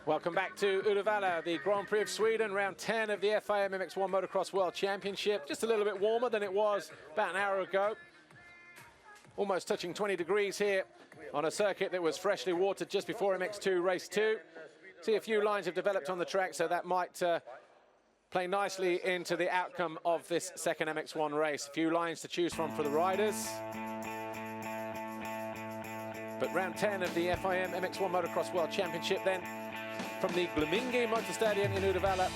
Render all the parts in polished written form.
Welcome back to Uddevalla, the Grand Prix of Sweden, round 10 of the FIM MX1 Motocross World Championship. Just a little bit warmer than it was about an hour ago. Almost touching 20 degrees here on a circuit that was freshly watered just before MX2 race 2. See, a few lines have developed on the track, so that might play nicely into the outcome of this second MX1 race. A few lines to choose from for the riders. But round 10 of the FIM MX1 Motocross World Championship then, from the Glemingi Motorstadion in Uddevalla.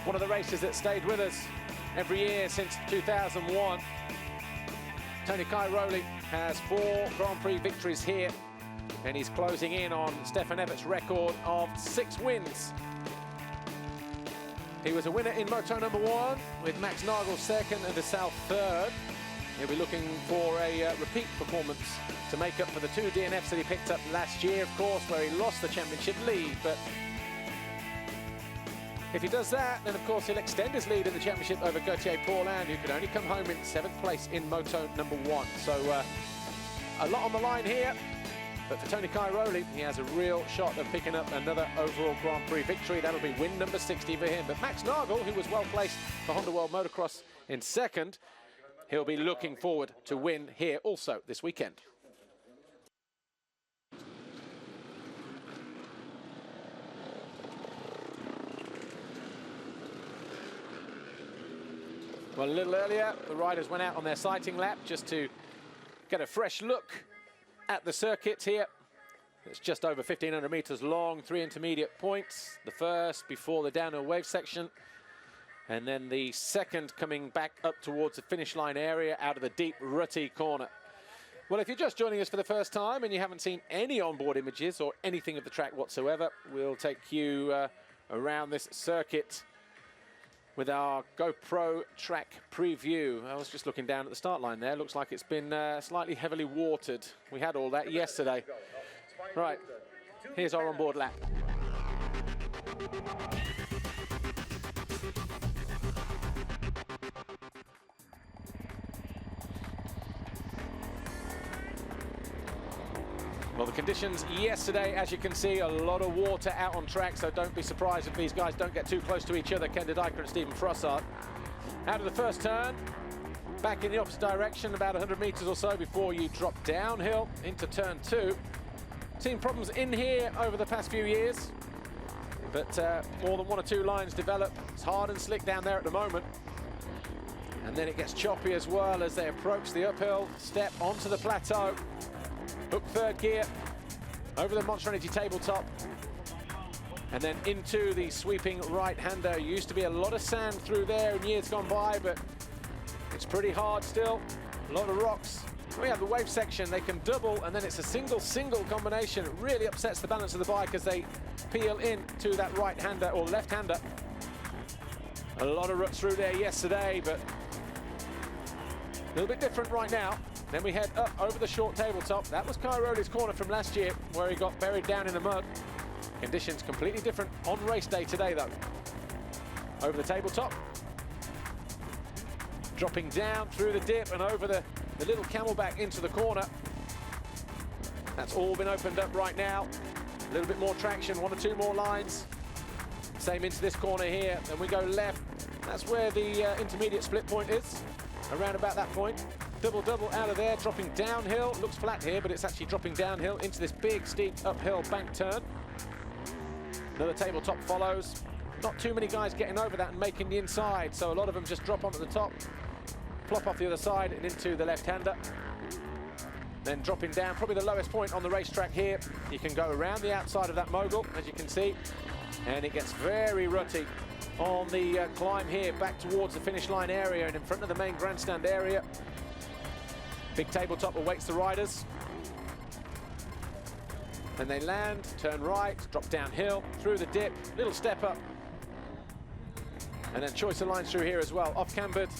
One of the races that stayed with us every year since 2001. Tony Cairoli has 4 Grand Prix victories here, and he's closing in on Stefan Evert's record of 6 wins. He was a winner in Moto number 1 with Max Nagel second and DeSalle third. He'll be looking for a repeat performance to make up for the 2 DNFs that he picked up last year, of course, where he lost the championship lead. But if he does that, then of course he'll extend his lead in the championship over Gauthier Paulin, who could only come home in 7th place in Moto number 1. So a lot on the line here. But for Tony Cairoli, he has a real shot of picking up another overall Grand Prix victory. That'll be win number 60 for him. But Max Nagel, who was well placed for Honda World Motocross in 2nd, he'll be looking forward to win here also this weekend. Well, a little earlier, the riders went out on their sighting lap just to get a fresh look at the circuit here. It's just over 1,500 meters long, 3 intermediate points. The first before the downhill wave section, and then the second coming back up towards the finish line area out of the deep rutty corner. Well, if you're just joining us for the first time and you haven't seen any onboard images or anything of the track whatsoever, we'll take you around this circuit with our GoPro track preview. I was just looking down at the start line there. Looks like it's been slightly heavily watered. We had all that yesterday. Right, here's our onboard lap. Well, the conditions yesterday, as you can see, a lot of water out on track, so don't be surprised if these guys don't get too close to each other, Ken de Dijker and Stephen Frossard. Out of the first turn, back in the opposite direction, about 100 meters or so before you drop downhill into turn 2. Seen problems in here over the past few years, but more than 1 or 2 lines develop. It's hard and slick down there at the moment. And then it gets choppy as well as they approach the uphill step onto the plateau. Hook 3rd gear, over the Monster Energy tabletop, and then into the sweeping right-hander. Used to be a lot of sand through there in years gone by, but it's pretty hard still. A lot of rocks. We have the wave section, they can double, and then it's a single combination. It really upsets the balance of the bike as they peel into that right-hander or left-hander. A lot of ruts through there yesterday, but a little bit different right now. Then we head up over the short tabletop. That was Cairoli's corner from last year, where he got buried down in the mud. Conditions completely different on race day today, though. Over the tabletop. Dropping down through the dip and over the little camelback into the corner. That's all been opened up right now. A little bit more traction, 1 or 2 more lines. Same into this corner here. Then we go left. That's where the intermediate split point is, around about that point. Double out of there, dropping downhill. Looks flat here, but it's actually dropping downhill into this big, steep uphill bank turn. Another tabletop follows. Not too many guys getting over that and making the inside, so a lot of them just drop onto the top, plop off the other side and into the left-hander. Then dropping down, probably the lowest point on the racetrack here. You can go around the outside of that mogul, as you can see, and it gets very rutty on the climb here, back towards the finish line area and in front of the main grandstand area. Big tabletop awaits the riders. Then they land, turn right, drop downhill, through the dip, little step up. And then choice of lines through here as well. Off-cambered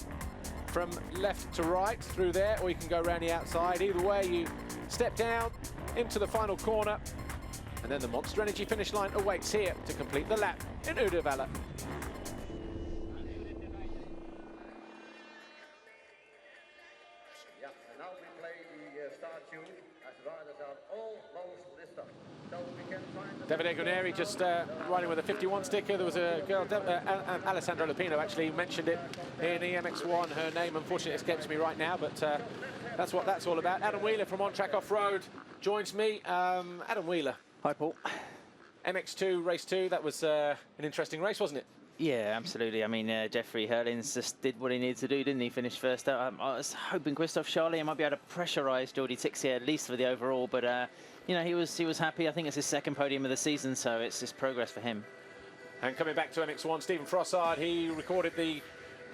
from left to right through there, or you can go around the outside. Either way, you step down into the final corner, and then the Monster Energy finish line awaits here to complete the lap in Uddevalla. Yeah, and now we play the start tune as riders are almost listed. So we can find Davide Guarneri just riding with a 51 sticker. There was a girl, Alessandra Lupino actually mentioned it in the MX1. Her name unfortunately escapes me right now, but that's what that's all about. Adam Wheeler from On Track Off Road joins me. Adam Wheeler. Hi, Paul. MX2 race 2, that was an interesting race, wasn't it? Yeah, absolutely. I mean, Jeffrey Herlings just did what he needed to do, didn't he? Finished first out. I was hoping Christophe Charlier might be able to pressurise Jordi Tixier at least for the overall, but you know, he was happy. I think it's his second podium of the season, so it's just progress for him. And coming back to MX1, Stephen Frossard, he recorded the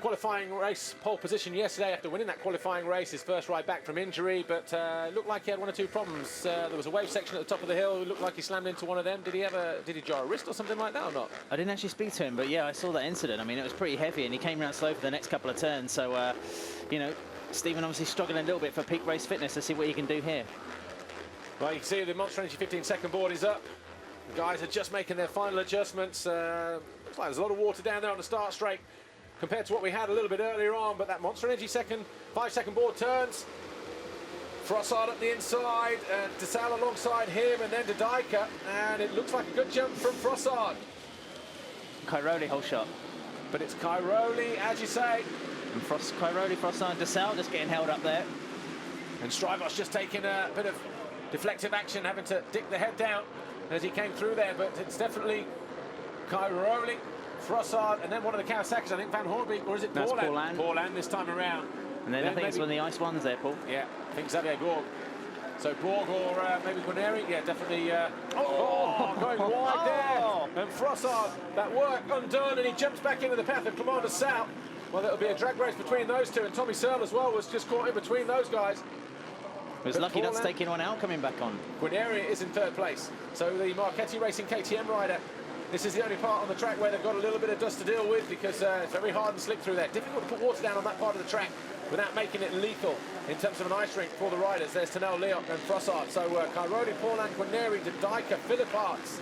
qualifying race pole position yesterday after winning that qualifying race, his first ride back from injury, but looked like he had one or two problems. There was a wave section at the top of the hill. It looked like he slammed into one of them. Did he jar a wrist or something like that or not? I didn't actually speak to him, but yeah, I saw that incident. I mean, it was pretty heavy, and he came around slow for the next couple of turns. So, you know, Stephen obviously struggling a little bit for peak race fitness. Let's see what he can do here. Well, you can see the Monster Energy 15-second board is up. The guys are just making their final adjustments. Looks like there's a lot of water down there on the start straight compared to what we had a little bit earlier on, but that Monster Energy 5-second board turns. Frossard up the inside, DeSalle alongside him, and then to Dijker, and it looks like a good jump from Frossard. Cairoli whole shot. But it's Cairoli, as you say. And Cairoli, Frossard, DeSalle just getting held up there. And Strybos just taking a bit of deflective action, having to dick the head down as he came through there, but it's definitely Cairoli, Frossard, and then one of the Kawasaki's, I think Van Hornbeek, or is it Paul? Paul Land this time around. And then I think it's one of the ice ones there, Paul. Yeah, I think Xavier Borg. So Borg or maybe Guarneri, yeah, definitely. Going wide there. And Frossard, that work undone, and he jumps back into the path of Commander Sal. Well, there'll be a drag race between those two, and Tommy Searle as well was just caught in between those guys. He was lucky that's taking one out coming back on. Guarneri is in third place. So the Marchetti Racing KTM rider, this is the only part on the track where they've got a little bit of dust to deal with because it's very hard and slick through there. Difficult to put water down on that part of the track without making it lethal in terms of an ice rink for the riders. There's Tanel, Leot and Frossard. So Cairoli, Paul and Guarneri, to Dijker, Philip Arts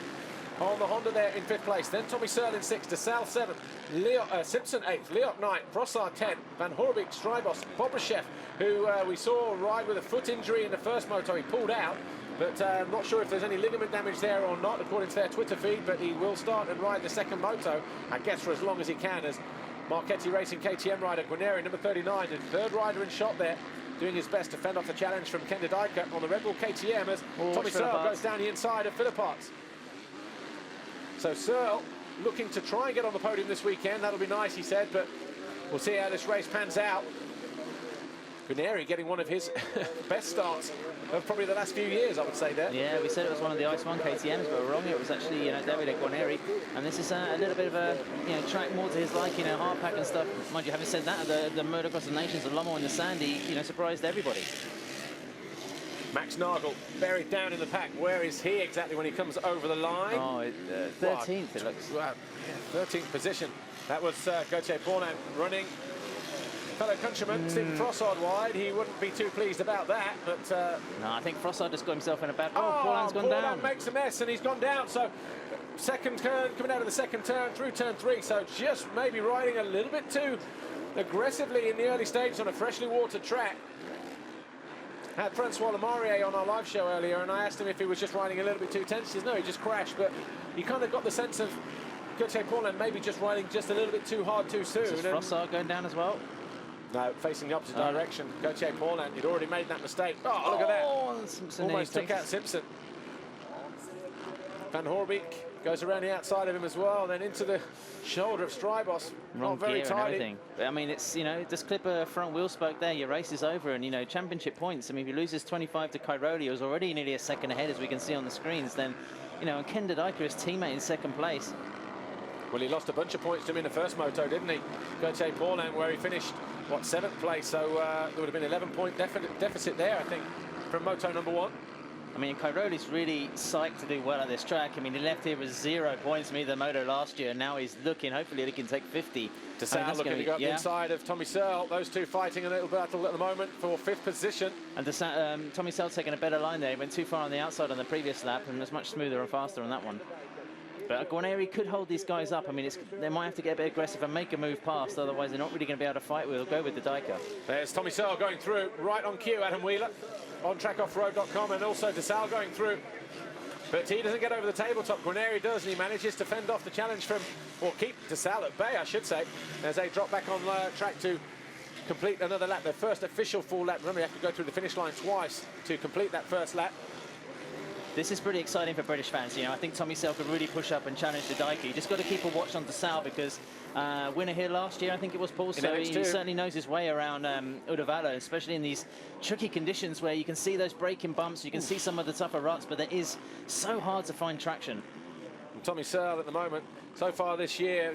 on the Honda there in 5th place. Then Tommy Searle in 6th, DeSalle 7th, Simpson 8th, Leot 9th, Frossard 10th, Van Horbeek, Strybos, Bobrashev, who we saw ride with a foot injury in the first moto. He pulled out, but I'm not sure if there's any ligament damage there or not, according to their Twitter feed, but he will start and ride the second moto, I guess for as long as he can, as Marchetti Racing KTM rider Guarneri, number 39, the third rider in shot there, doing his best to fend off the challenge from Kenda Dijker on the Red Bull KTM as Tommy Searle goes down the inside of Philip Arts. So Searle looking to try and get on the podium this weekend. That'll be nice, he said, but we'll see how this race pans out. Guarneri getting one of his best starts of probably the last few years, I would say there. Yeah, we said it was one of the Ice 1 KTMs, but we're wrong. It was actually, you know, Davide Guarneri, and this is a little bit of a, you know, track more to his like, you know, hard pack and stuff. Mind you, having said that, the Motocross of Nations, the Lommel in the sand, he, you know, surprised everybody. Max Nagel buried down in the pack. Where is he exactly when he comes over the line? Oh, 13th it looks. Wow, yeah, 13th position. That was Gauthier Paulin running. Fellow countryman Stephen Frossard wide. He wouldn't be too pleased about that, but no, I think Frossard just got himself in a bad. Oh, Paulin's gone down. Paulin makes a mess and he's gone down. So second turn, coming out of the second turn through turn 3. So just maybe riding a little bit too aggressively in the early stages on a freshly watered track. Had Francois Lemarié on our live show earlier, and I asked him if he was just riding a little bit too tense. He says no, he just crashed, but you kind of got the sense of Gauthier Paulin maybe just riding just a little bit too hard too soon. Is Frossard going down as well? No, facing the opposite direction. Gauthier Paulin, he'd already made that mistake. Oh, look at that. Simpson almost took out Simpson. Van Horbeek goes around the outside of him as well, then into the shoulder of Strybos. Wrong Not very gear tidy. and everything. But, I mean, it's, you know, just clip a front wheel spoke there, your race is over, and, you know, championship points. I mean, if he loses 25 to Cairoli, who's already nearly a second ahead, as we can see on the screens, then, you know, and Kenda Dijker, his teammate, in second place. Well, he lost a bunch of points to him in the first moto, didn't he? Gauthier Paulin, where he finished, what, 7th place, so there would have been 11-point deficit there, I think, from moto number 1. I mean, Cairoli's really psyched to do well at this track. I mean, he left here with 0 points from either moto last year, and now he's looking, hopefully he can take 50. DeSalle looking to go up the inside of Tommy Searle. Those two fighting a little battle at the moment for 5th position. And Tommy Searle's taking a better line there. He went too far on the outside on the previous lap and was much smoother and faster on that one. But Guarneri could hold these guys up. I mean, they might have to get a bit aggressive and make a move past, otherwise they're not really going to be able to fight. We'll go with the Dyker. There's Tommy Searle going through, right on cue, Adam Wheeler, on trackoffroad.com, and also DeSalle going through. But he doesn't get over the tabletop. Guarneri does, and he manages to fend off the challenge from, or keep DeSalle at bay, I should say, as they drop back on track to complete another lap, their first official full lap. Remember, you have to go through the finish line twice to complete that first lap. This is pretty exciting for British fans. You know, I think Tommy Searle could really push up and challenge the Dyker. You just got to keep a watch on DeSalle because winner here last year, I think it was Paul, so he certainly knows his way around Uddevalla, especially in these tricky conditions where you can see those braking bumps, you can see some of the tougher ruts, but it is so hard to find traction. And Tommy Searle at the moment, so far this year,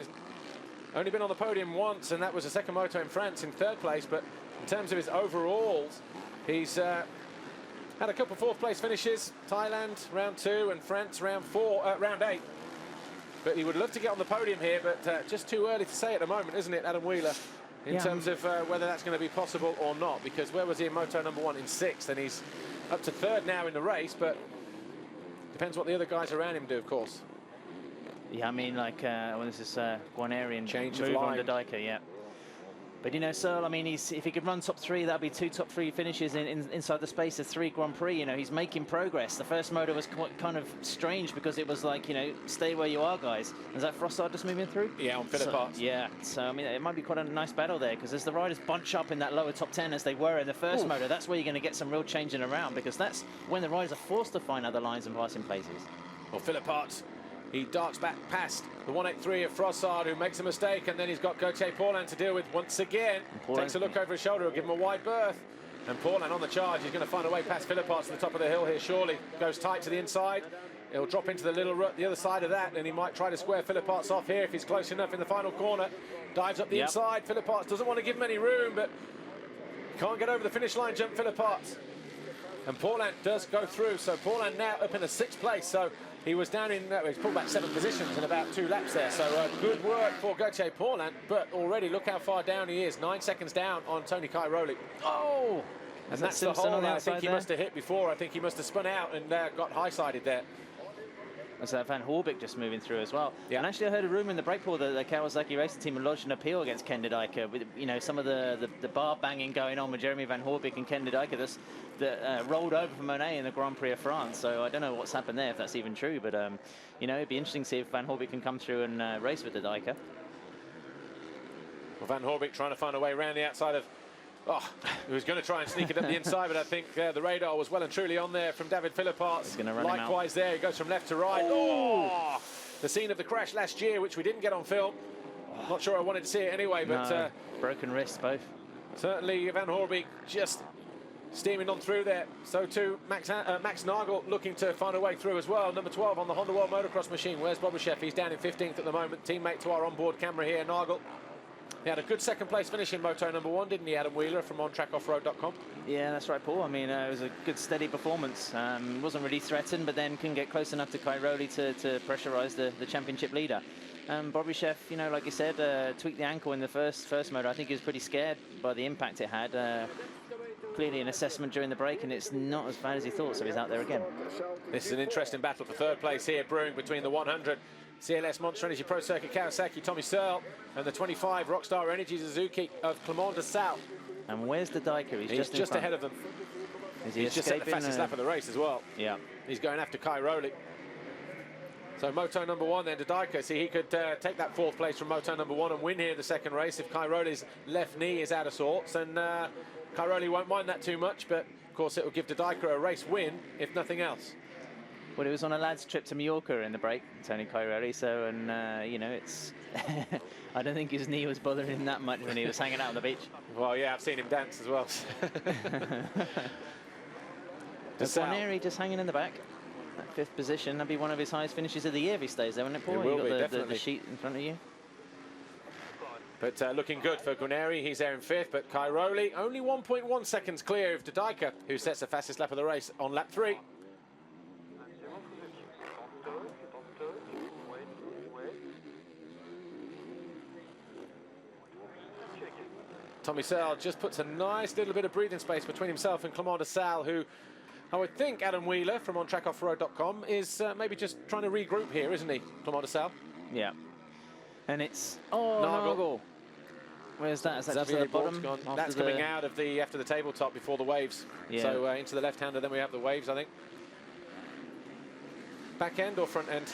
only been on the podium once, and that was a second moto in France in 3rd place, but in terms of his overalls, he's had a couple of 4th place finishes, Thailand round 2 and France round 8. But he would love to get on the podium here, but just too early to say at the moment, isn't it, Adam Wheeler, in terms of whether that's going to be possible or not, because where was he in moto number 1? In 6th, and he's up to 3rd now in the race, but depends what the other guys around him do, of course. Yeah, I mean, like, when this is Guarneri and change move of line on the Dyker, yeah. But, you know, Searle, I mean, if he could run top 3, that'd be 2 top 3 finishes inside the space of 3 Grand Prix. You know, he's making progress. The first moto was kind of strange because it was like, you know, stay where you are, guys. Is that Frossard just moving through? Yeah, on Phillip Arts. Yeah, so, I mean, it might be quite a nice battle there because as the riders bunch up in that lower top 10 as they were in the first moto, that's where you're going to get some real changing around because that's when the riders are forced to find other lines and passing places. Well, Phillip Arts, he darts back past the 183 of Frossard, who makes a mistake, and then he's got Gauthier Paulin to deal with once again. Takes a look over his shoulder, will give him a wide berth. And Paulin on the charge, he's going to find a way past Phillip Arts to the top of the hill here, surely. Goes tight to the inside. He'll drop into the little rut, the other side of that, and he might try to square Phillip Arts off here if he's close enough in the final corner. Dives up the inside. Phillip Arts doesn't want to give him any room, but can't get over the finish line jump, Phillip Arts. And Paulin does go through, so Paulin now up in the 6th place. So he was down in, he's pulled back 7 positions in about 2 laps there. So good work for Gauthier Paulin, but already look how far down he is. 9 seconds down on Tony Cairoli. Oh! And that's the hole I think he must have hit before. I think he must have spun out and got high-sided there. So Van Horbik just moving through as well. Yeah. And actually I heard a rumour in the break pool that the Kawasaki racing team had lodged an appeal against Ken de Dyker with, you know, some of the bar banging going on with Jeremy Van Horbik and Ken de Dyker that rolled over for Monet in the Grand Prix of France. So I don't know what's happened there, if that's even true, but you know, it'd be interesting to see if Van Horbik can come through and race with de Dyker. Well, Van Horbik trying to find a way around the outside of, he was going to try and sneak it up the inside, but I think the radar was well and truly on there from David Phillip Arts. Likewise there, he goes from left to right. Oh! The scene of the crash last year, which we didn't get on film. Not sure I wanted to see it anyway, but... No, broken wrists, both. Certainly Van Horbik just steaming on through there. So too Max Nagel looking to find a way through as well. Number 12 on the Honda World Motocross machine. Where's Bobuchev? He's down in 15th at the moment. Teammate to our onboard camera here, Nagel. He had a good 2nd place finish in moto number 1, didn't he, Adam Wheeler from ontrackoffroad.com? Yeah, that's right, Paul. I mean, it was a good, steady performance. Wasn't really threatened, but then couldn't get close enough to Cairoli to pressurise the championship leader. Bobuchev, you know, like you said, tweaked the ankle in the first moto. I think he was pretty scared by the impact it had. Clearly an assessment during the break, and it's not as bad as he thought, so he's out there again. This is an interesting battle for 3rd place here, brewing between the 100 CLS Monster Energy Pro Circuit Kawasaki Tommy Searle and the 25 Rockstar Energy Suzuki of Clement DeSalle. And where's the Dyker? He's just ahead of them. He's just set the fastest lap of the race as well. Yeah. He's going after Cairoli. So moto number 1 then to Dyker. See, he could take that 4th place from moto number 1 and win here the 2nd race if Cairoli's left knee is out of sorts. And Cairoli won't mind that too much, but of course it will give de Dyker a race win, if nothing else. Well, it was on a lad's trip to Mallorca in the break, Tony Cairoli, so, and, you know, it's... I don't think his knee was bothering him that much when he was hanging out on the beach. Well, yeah, I've seen him dance as well. Guarneri just hanging in the back. That 5th position, that'd be one of his highest finishes of the year if he stays there, wouldn't it, Paul? It will be, definitely. The sheet in front of you. But looking good for Guarneri. He's there in 5th, but Cairoli only 1.1 seconds clear of de Dyker, who sets the fastest lap of the race on lap 3. Tommy Searle just puts a nice little bit of breathing space between himself and Clement de Salle, who I would think Adam Wheeler from OnTrackOffroad.com is maybe just trying to regroup here, isn't he, Clement de Salle? Yeah. And it's Nagel. Where's that? Is that just at the bottom? That's coming out of the after the tabletop before the waves. Yeah. So into the left-hander, then we have the waves, I think. Back end or front end?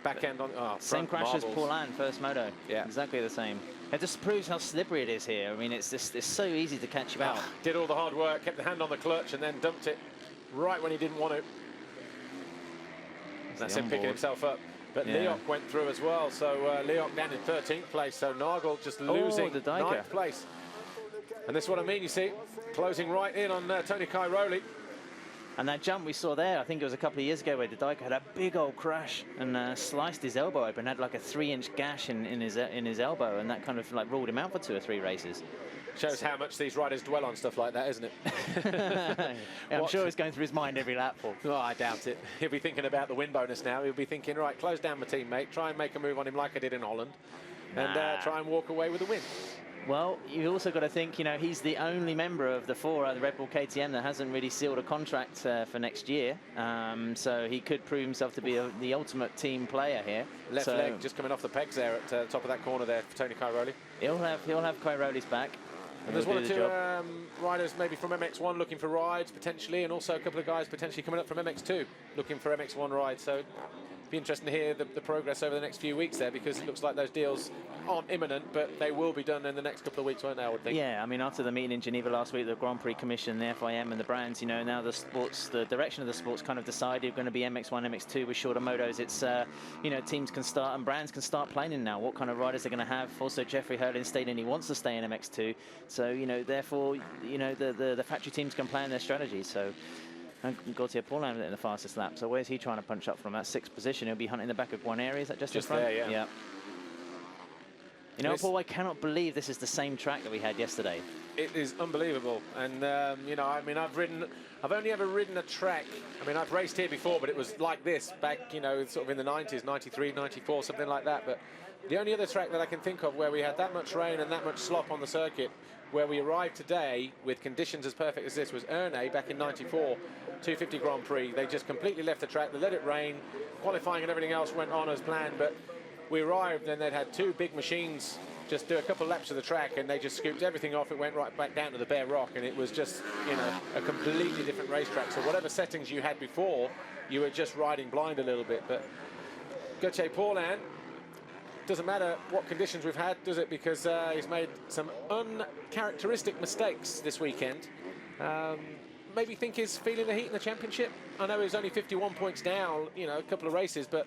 Back end on same front crash marbles. as Paulin, first moto. Yeah, exactly the same. It just proves how slippery it is here. I mean, it's so easy to catch you out. Did all the hard work, kept the hand on the clutch, and then dumped it right when he didn't want to. That's him picking himself up. But Leok went through as well, so Leok down in 13th place, so Nagel just losing 9th place. And this is what I mean, you see, closing right in on Tony Cairoli. And that jump we saw there, I think it was a couple of years ago, where the Dijk had a big old crash and sliced his elbow open, had like a 3-inch gash in his elbow, and that kind of like ruled him out for 2 or 3 races. Shows how much these riders dwell on stuff like that, isn't it? Yeah, I'm sure it's going through his mind every lap. Oh, I doubt it. He'll be thinking about the win bonus now. He'll be thinking, right, close down my teammate, try and make a move on him like I did in Holland, and try and walk away with a win. Well, you've also got to think, you know, he's the only member of the 4 at the Red Bull KTM that hasn't really sealed a contract for next year. So he could prove himself to be the ultimate team player here. Left leg just coming off the pegs there at the top of that corner there for Tony Cairoli. He'll have Cairoli's back. And there's 1 or 2 riders maybe from MX1 looking for rides potentially, and also a couple of guys potentially coming up from MX2 looking for MX1 rides. So be interesting to hear the progress over the next few weeks there, because it looks like those deals aren't imminent, but they will be done in the next couple of weeks, won't they, I would think? Yeah, I mean, after the meeting in Geneva last week, the Grand Prix Commission, the FIM and the brands, you know, now the direction of the sport's kind of decided going to be MX1, MX2 with shorter motos. It's, you know, teams can start and brands can start planning now what kind of riders they're going to have. Also, Jeffrey Hurlin stating he wants to stay in MX2. So, you know, therefore, you know, the factory teams can plan their strategy. So, and Gautier Paulin in the fastest lap. So where's he trying to punch up from? That 6th position. He'll be hunting the back of Guarneri. Is that just in front? There, yeah. You know, Paul, I cannot believe this is the same track that we had yesterday. It is unbelievable. And, you know, I mean, I've only ever ridden a track. I mean, I've raced here before, but it was like this back, you know, sort of in the 90s, 93, 94, something like that. But the only other track that I can think of where we had that much rain and that much slop on the circuit, where we arrived today with conditions as perfect as this, was Ernée back in 94, 250 Grand Prix. They just completely left the track. They let it rain. Qualifying and everything else went on as planned, but we arrived and they'd had 2 big machines just do a couple of laps of the track, and they just scooped everything off. It went right back down to the bare rock, and it was just, you know, a completely different racetrack. So whatever settings you had before, you were just riding blind a little bit. But Gautier Paulin, doesn't matter what conditions we've had, does it? Because he's made some uncharacteristic mistakes this weekend. Maybe think he's feeling the heat in the championship. I know he was only 51 points down, you know, a couple of races, but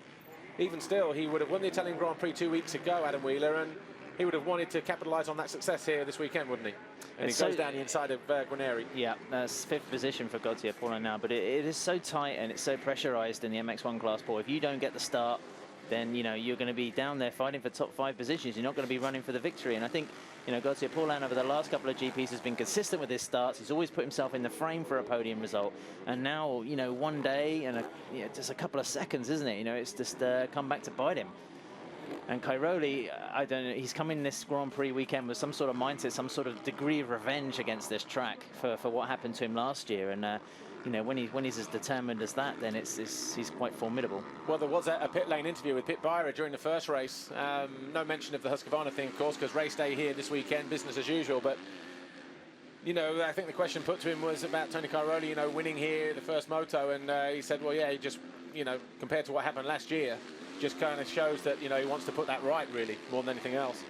even still, he would have won the Italian Grand Prix 2 weeks ago, Adam Wheeler, and he would have wanted to capitalise on that success here this weekend, wouldn't he? And he goes down the inside of Guarneri. Yeah, that's 5th position for Gautier Paulin now, but it is so tight and it's so pressurised in the MX1 class, Paul. If you don't get the start, then, you know, you're going to be down there fighting for top 5 positions. You're not going to be running for the victory. And I think, you know, Gautier Paulin over the last couple of GPs has been consistent with his starts. He's always put himself in the frame for a podium result. And now, you know, one day and just a couple of seconds, isn't it? You know, it's just come back to bite him. And Cairoli, I don't know, he's come in this Grand Prix weekend with some sort of mindset, some sort of degree of revenge against this track for what happened to him last year. And you know, when he's as determined as that, then he's quite formidable. Well, there was a pit lane interview with Pit Byra during the first race. No mention of the Husqvarna thing, of course, because race day here this weekend, business as usual. But, you know, I think the question put to him was about Tony Cairoli, you know, winning here, the first moto. And he said, well, yeah, he just, you know, compared to what happened last year, just kind of shows that, you know, he wants to put that right, really, more than anything else.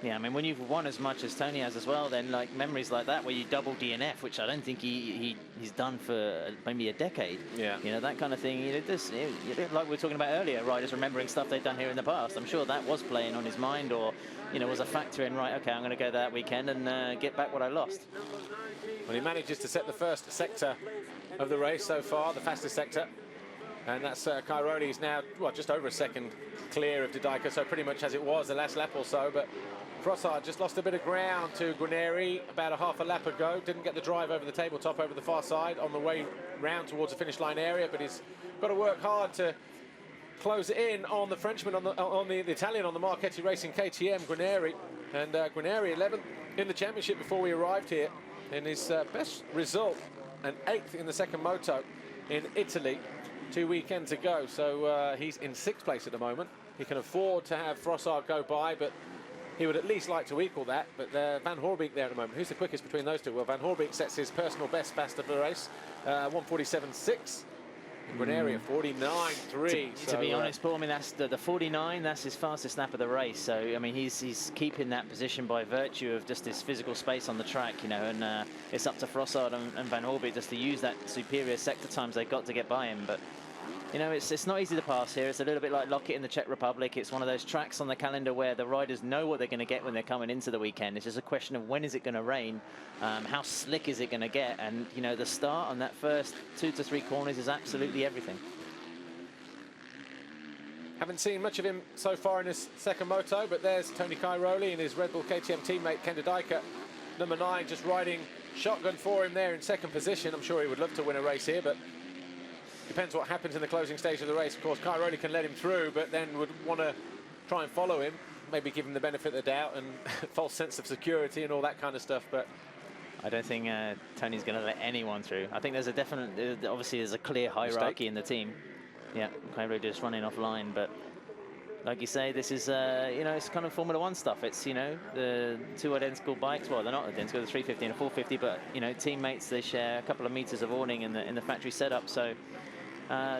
Yeah, I mean, when you've won as much as Tony has as well, then like memories like that where you double DNF, which I don't think he's done for maybe a decade. Yeah. You know, that kind of thing. You know, like we were talking about earlier, riders remembering stuff they've done here in the past. I'm sure that was playing on his mind, or, you know, was a factor in, right, okay, I'm going to go that weekend and get back what I lost. Well, he manages to set the first sector of the race so far, the fastest sector. And that's Cairoli is now, well, just over a second clear of Didika, so pretty much as it was the last lap or so. But Frossard just lost a bit of ground to Guarneri about a half a lap ago. Didn't get the drive over the tabletop over the far side on the way round towards the finish line area, but he's got to work hard to close it in on the Frenchman, on the Italian, on the Marchetti Racing KTM, Guarneri. And Guarneri 11th in the championship before we arrived here. In his best result, an 8th in the second moto in Italy 2 weekends ago. So he's in 6th place at the moment. He can afford to have Frossard go by, but he would at least like to equal that. But Van Hoorbeek there at the moment. Who's the quickest between those two? Well, Van Hoorbeek sets his personal best fast of the race, 1:47.6. Guarneri at 49.3. To be honest, Paul, I mean, that's the 49, that's his fastest lap of the race. So, I mean, he's keeping that position by virtue of just his physical space on the track, you know, and it's up to Frossard and Van Hoorbeek just to use that superior sector times they've got to get by him. But, you know, it's not easy to pass here. It's a little bit like Lockett in the Czech Republic. It's one of those tracks on the calendar where the riders know what they're going to get when they're coming into the weekend. It's just a question of when is it going to rain, how slick is it going to get, and, you know, the start on that first 2 to 3 corners is absolutely everything. Haven't seen much of him so far in his second moto, but there's Tony Cairoli and his Red Bull KTM teammate Ken de Dijker, number 9, just riding shotgun for him there in second position. I'm sure he would love to win a race here, but depends what happens in the closing stage of the race. Of course, Cairoli can let him through, but then would want to try and follow him, maybe give him the benefit of the doubt and false sense of security and all that kind of stuff. But I don't think Tony's going to let anyone through. I think there's a definite, obviously there's a clear hierarchy in the team. Yeah, Cairoli just running offline, but like you say, this is, you know, it's kind of Formula One stuff. It's, you know, the 2 identical bikes. Well, they're not identical, the 350 and a 450, but, you know, teammates, they share a couple of meters of awning in the factory setup. So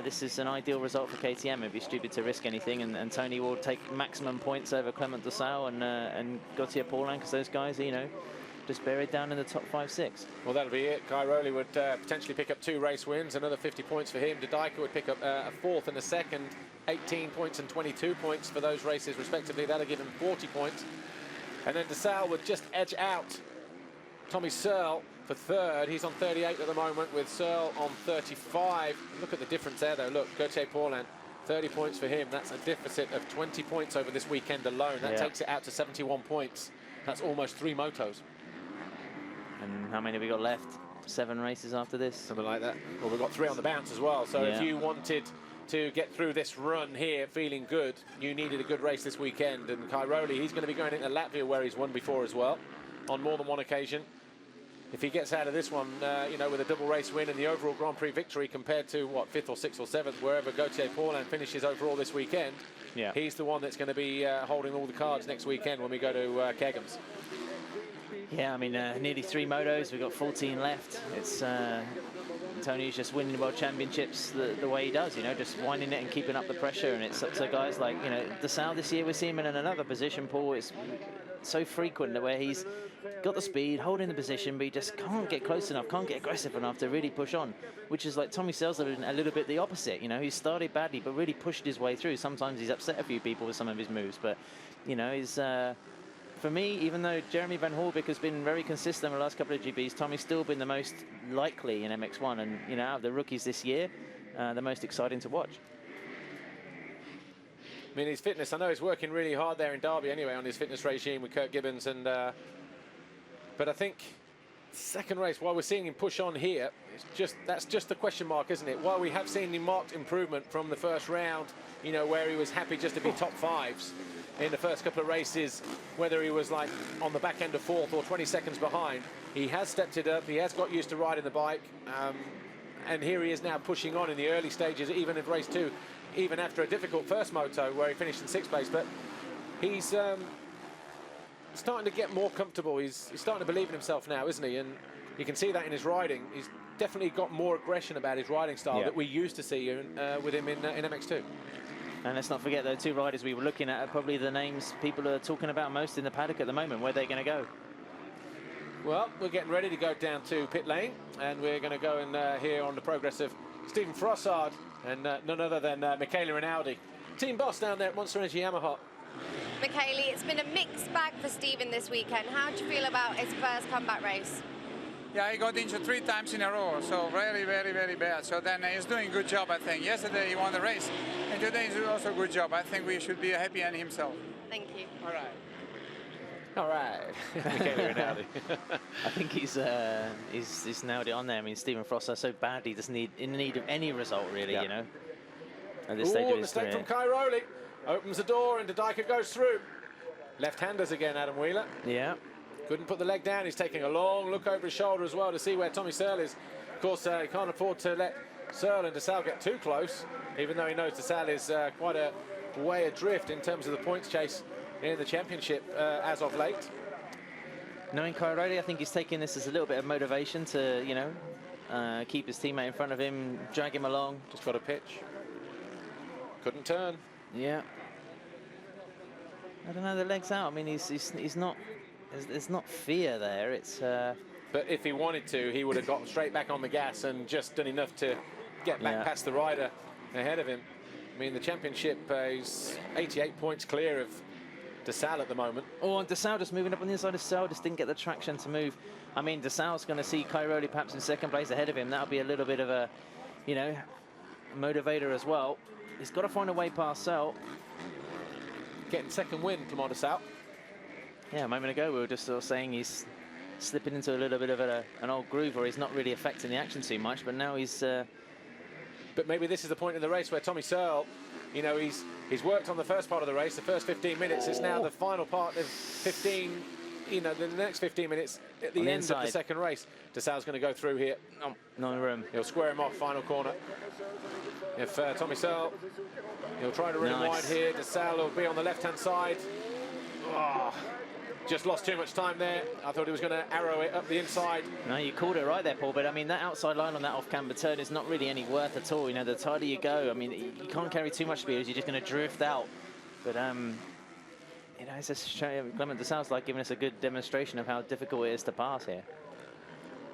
this is an ideal result for KTM. It'd be stupid to risk anything, and Tony will take maximum points over Clement Dessau and Gauthier Paulin, because those guys, you know, just buried down in the top 5-6. Well, that'll be it. Cairoli would potentially pick up 2 race wins, another 50 points for him. De Dijker would pick up a 4th and a 2nd, 18 points and 22 points for those races respectively. That'll give him 40 points. And then Dessau would just edge out Tommy Searle for 3rd. He's on 38 at the moment, with Searle on 35. Look at the difference there, though. Look, Gauthier Paulin, 30 points for him. That's a deficit of 20 points over this weekend alone. That takes it out to 71 points. That's almost 3 motos. And how many have we got left? 7 races after this? Something like that. Well, we've got 3 on the bounce as well. So if you wanted to get through this run here feeling good, you needed a good race this weekend. And Cairoli, he's going to be going into Latvia, where he's won before as well, on more than one occasion. If he gets out of this one, you know, with a double race win and the overall Grand Prix victory compared to, what, 5th or 6th or 7th, wherever Gauthier Paulin finishes overall this weekend, he's the one that's going to be holding all the cards next weekend when we go to Kegums. Yeah, I mean, nearly 3 motos. We've got 14 left. It's Tony's just winning world championships the way he does, you know, just winding it and keeping up the pressure. And it's up to guys like, you know, Dessau this year. We're seeing him in another position, Paul. It's so frequent where he's got the speed, holding the position, but he just can't get close enough, can't get aggressive enough to really push on, which is like Tommy Searle's a little bit the opposite. You know, he started badly, but really pushed his way through. Sometimes he's upset a few people with some of his moves, but, you know, he's... for me, even though Jeremy Van Hoorbeek has been very consistent in the last couple of GBs, Tommy's still been the most likely in MX1, and, you know, out of the rookies this year, the most exciting to watch. I mean, his fitness, I know he's working really hard there in Derby anyway on his fitness regime with Kurt Gibbons, and but I think second race, while we're seeing him push on here, that's just the question mark, isn't it? While we have seen the marked improvement from the first round, you know, where he was happy just to be top 5s in the first couple of races, whether he was like on the back end of 4th or 20 seconds behind, he has stepped it up, he has got used to riding the bike, and here he is now pushing on in the early stages, even in race 2, even after a difficult first moto where he finished in 6th place. But he's starting to get more comfortable. He's starting to believe in himself now, isn't he? And you can see that in his riding. He's definitely got more aggression about his riding style that we used to see with him in MX2. And let's not forget, the 2 riders we were looking at are probably the names people are talking about most in the paddock at the moment. Where they're going to go? Well, we're getting ready to go down to pit lane, and we're going to go and hear on the progress of Stephen Frossard and none other than Michele Rinaldi, team boss down there at Monster Energy Yamaha. Michele, it's been a mixed bag for Stephen this weekend. How do you feel about his first comeback race? Yeah, he got injured 3 times in a row, so very, very, very bad. So then he's doing a good job, I think. Yesterday he won the race, and today he's doing also a good job. I think we should be happy on himself. Thank you. All right. All right. Michele Rinaldi. I think he's nailed it on there. I mean, Stephen Frossard so badly doesn't in need of any result, really, you know. at this stage of his mistake career. from Cairoli. Opens the door and Didika goes through. Left-handers again, Adam Wheeler. Yeah. Couldn't put the leg down. He's taking a long look over his shoulder as well to see where Tommy Searle is. Of course, he can't afford to let Searle and DeSalle get too close, even though he knows DeSalle is quite a way adrift in terms of the points chase in the championship as of late. Knowing Cairoli, I think he's taking this as a little bit of motivation to, you know, keep his teammate in front of him, drag him along. Just got a pitch. Couldn't turn. Yeah. I don't know, the leg's out. I mean, he's not. There's not fear there. It's. But if he wanted to, he would have got straight back on the gas and just done enough to get back past the rider ahead of him. I mean, the championship is 88 points clear of DeSalle at the moment. Oh, and DeSalle just moving up on the inside of DeSalle, just didn't get the traction to move. I mean, DeSalle's going to see Cairoli perhaps in second place ahead of him. That'll be a little bit of a, you know, motivator as well. He's got to find a way past Searle. Getting second win, Clement DeSalle. Yeah, a moment ago we were just sort of saying he's slipping into a little bit of an old groove, or he's not really affecting the action too much, but now he's... But maybe this is the point in the race where Tommy Searle, you know, he's worked on the first part of the race, the first 15 minutes. It's now the final part of 15, you know, the next 15 minutes at the end of the second race. DeSalle's going to go through here. No room. He'll square him off, final corner. If Tommy Searle, he'll try to run him wide here. DeSalle will be on the left-hand side. Oh, just lost too much time there. I thought he was going to arrow it up the inside. No, you called it right there, Paul, but I mean, that outside line on that off-camber turn is not really any worth at all. You know, the tighter you go, I mean, you can't carry too much speed, you're just going to drift out. But, you know, it's just showing, Clement DeSalle's like giving us a good demonstration of how difficult it is to pass here.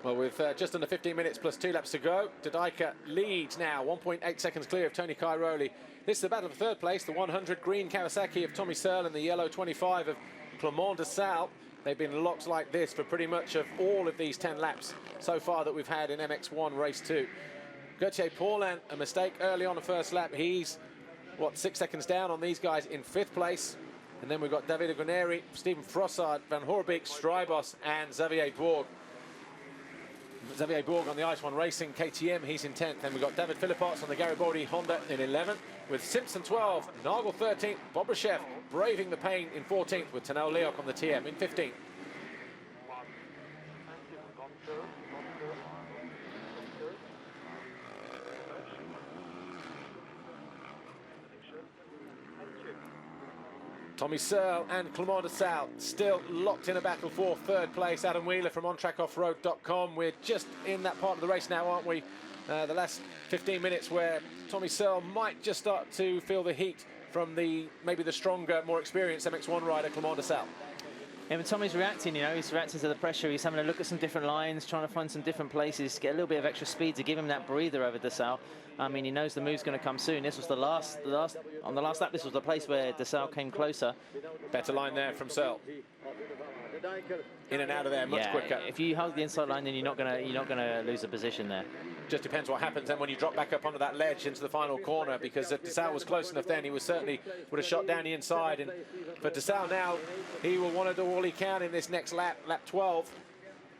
Well, with just under 15 minutes plus 2 laps to go, Didika leads now, 1.8 seconds clear of Tony Cairoli. This is the battle for third place, the 100 green Kawasaki of Tommy Searle and the yellow 25 of Clement DeSalle. They've been locked like this for pretty much of all of these 10 laps so far that we've had in MX1 race 2. Gauthier Paulin, a mistake early on the first lap. He's, what, 6 seconds down on these guys in 5th place. And then we've got David Aguineri, Stephen Frossard, Van Hoorbeek, Strybos and Xavier Borg. Xavier Borg on the Ice One Racing KTM, he's in 10th. Then we've got David Philippots on the Garibaldi Honda in 11th, with Simpson 12th, Nagel 13th, Bobrashev braving the pain in 14th, with Tanel Leok on the TM in 15th. Tommy Searle and Clement DeSalle still locked in a battle for third place. Adam Wheeler from OnTrackOffRoad.com. We're just in that part of the race now, aren't we? The last 15 minutes where Tommy Searle might just start to feel the heat from maybe the stronger, more experienced MX1 rider, Clement DeSalle. Yeah, but Tommy's reacting, you know, he's reacting to the pressure. He's having a look at some different lines, trying to find some different places, get a little bit of extra speed to give him that breather over DeSalle. I mean, he knows the move's going to come soon. This was on the last lap, this was the place where DeSalle came closer. Better line there from Searle. In and out of there much quicker. If you hold the inside line, then you're not gonna lose a position there. Just depends what happens then when you drop back up onto that ledge into the final corner, because if DeSalle was close enough then, he would have shot down the inside. And for DeSalle now, he will want to do all he can in this next lap, lap 12,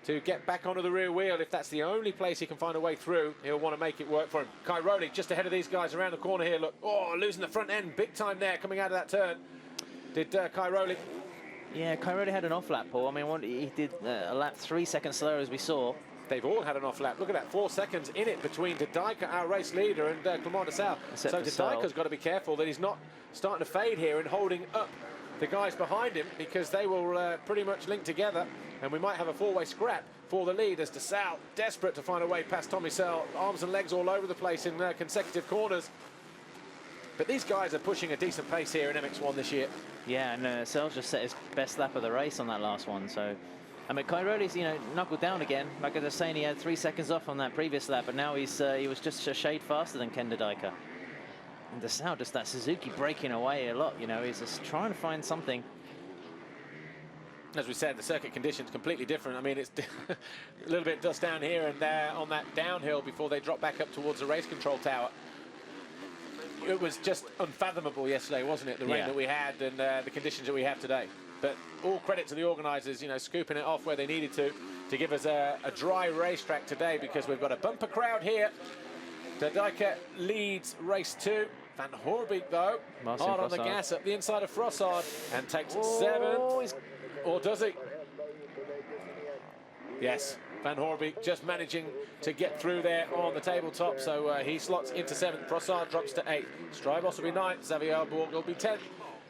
to get back onto the rear wheel. If that's the only place he can find a way through, he'll want to make it work for him. Cairoli just ahead of these guys around the corner here. Look, oh, losing the front end big time there coming out of that turn. Did Cairoli. Yeah, Cairoli had an off lap, Paul. I mean, he did a lap 3 seconds slower, as we saw. They've all had an off lap. Look at that, 4 seconds in it between Didika, our race leader, and Clement DeSalle. So Didika's got to be careful that he's not starting to fade here and holding up the guys behind him, because they will pretty much link together, and we might have a four-way scrap for the lead as DeSalle desperate to find a way past Tommy Searle. Arms and legs all over the place in consecutive corners. But these guys are pushing a decent pace here in MX1 this year. Yeah, and Searle's just set his best lap of the race on that last one. So, I mean, Cairoli's, you know, knuckled down again. Like I was saying, he had 3 seconds off on that previous lap, but now he was just a shade faster than Ken Didika. And DeSalle, just that Suzuki breaking away a lot, you know, he's just trying to find something. As we said, the circuit conditions completely different. I mean, it's a little bit dust down here and there on that downhill before they drop back up towards the race control tower. It was just unfathomable yesterday, wasn't it? The rain that we had and the conditions that we have today. But all credit to the organisers, you know, scooping it off where they needed to give us a dry racetrack today, because we've got a bumper crowd here. Didika leads race 2. Van Hoorbeek, though, Marcin hard on the Frossard. gas up the inside of Frossard and takes Oh, 7th. Or does he? Yes, Van Hoorbeek just managing to get through there on the tabletop, so he slots into 7th. Frossard drops to 8th. Strybos will be 9th. Xavier Bourg will be 10th.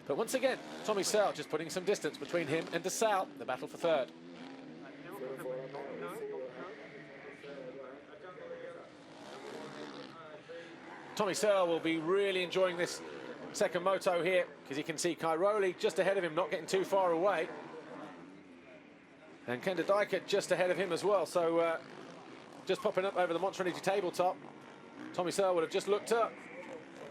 But once again, Tommy Searle just putting some distance between him and de Salle, the battle for 3rd. Tommy Searle will be really enjoying this second moto here, because you can see Cairoli just ahead of him, not getting too far away. And Ken de Dijker just ahead of him as well, so just popping up over the Monster Energy tabletop. Tommy Searle would have just looked up,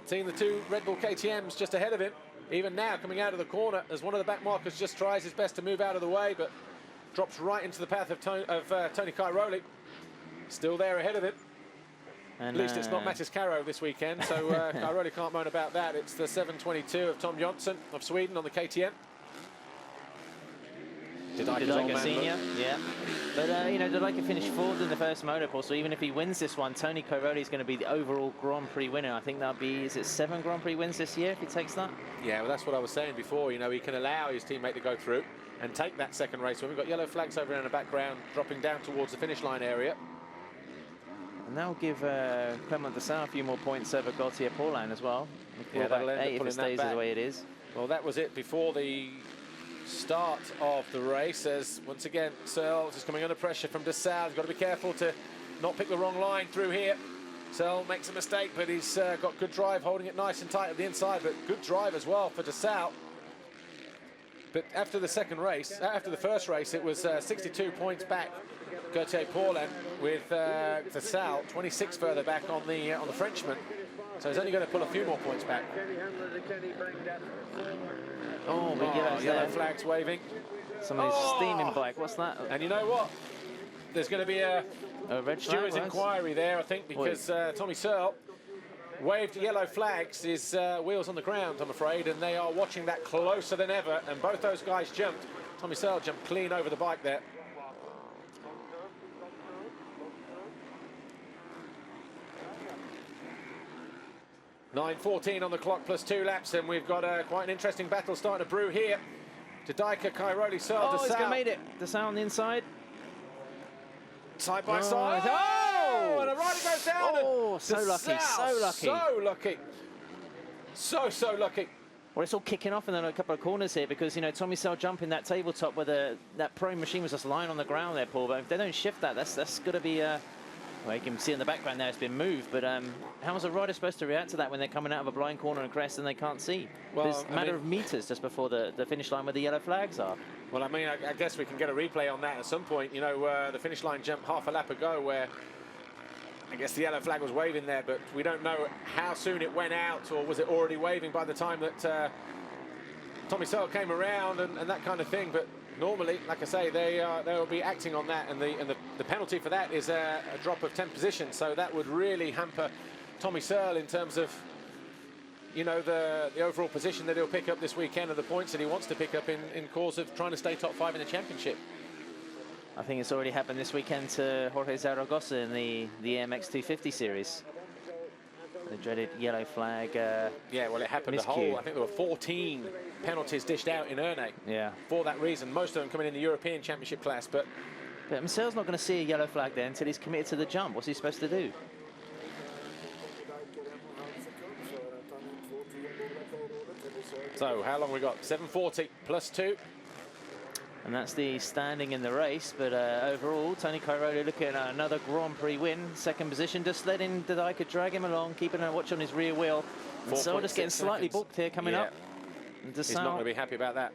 seen the 2 Red Bull KTMs just ahead of him. Even now, coming out of the corner, as one of the back markers just tries his best to move out of the way, but drops right into the path of Tony Cairoli. Still there ahead of him. And, At least it's not Mattis Caro this weekend, so Cairoli can't moan about that. It's the 722 of Tom Jonsson of Sweden on the KTM. De Dijker Senior, yeah. But, you know, De Dijker finished 4th in the first motocross, so even if he wins this one, Tony Cairoli is going to be the overall Grand Prix winner. I think that'll be, is it 7 Grand Prix wins this year if he takes that? Yeah, well, that's what I was saying before. You know, he can allow his teammate to go through and take that second race. When we've got yellow flags over in the background, dropping down towards the finish line area. And that'll give Clement de Salle a few more points over Gauthier Paulin as well. Yeah, that'll end up 8 if pulling it stays that the way it is. Well, that was it before the start of the race, as once again Searle is coming under pressure from de Salle. He's got to be careful to not pick the wrong line through here. Searle makes a mistake, but he's got good drive, holding it nice and tight at the inside, but good drive as well for de Salle. But after the first race, it was 62 points back, Gauthier Paulin, with de Salle 26 further back on the Frenchman. So he's only going to pull a few more points back. Oh, but yellow flags waving. Somebody's steaming bike. What's that? And you know what? There's going to be a red steward's flag, inquiry there, I think, because Tommy Searle waved yellow flags, his wheels on the ground, I'm afraid, and they are watching that closer than ever, and both those guys jumped. Tommy Searle jumped clean over the bike there. .9:14 on the clock plus 2 laps, and we've got quite an interesting battle starting to brew here. De Dijker, Cairoli, Searle, de Salle. He's going to made it. De Salle on the inside. Side by side. Oh! And a rider goes down. Oh, so de lucky, Salle, so lucky. So lucky. So lucky. Well, it's all kicking off in a couple of corners here because, you know, Tommy Searle jumping that tabletop where that pro machine was just lying on the ground there, Paul. But if they don't shift that, that's going to be... well, you can see in the background there it's been moved, but how is a rider supposed to react to that when they're coming out of a blind corner and crest and they can't see? Well, There's a matter of meters just before the finish line where the yellow flags are. Well, I mean, I guess we can get a replay on that at some point. You know, the finish line jump half a lap ago where I guess the yellow flag was waving there, but we don't know how soon it went out, or was it already waving by the time that Tommy Searle came around and that kind of thing. But normally, like I say, they will be acting on that, and the penalty for that is a drop of 10 positions. So that would really hamper Tommy Searle in terms of, you know, the overall position that he'll pick up this weekend and the points that he wants to pick up in cause of trying to stay top 5 in the championship. I think it's already happened this weekend to Jorge Zaragoza in the MX250 series. The dreaded yellow flag. Yeah, well, it happened the whole. I think there were 14 penalties dished out in Erne. Yeah. For that reason, most of them coming in the European Championship class. But Searle's not going to see a yellow flag there until he's committed to the jump. What's he supposed to do? So how long we got? 7:40 plus 2. And that's the standing in the race, but overall, Tony Cairoli looking at another Grand Prix win, second position, just letting De Dijker drag him along, keeping a watch on his rear wheel. And so just getting slightly booked here coming up. And he's not going to be happy about that.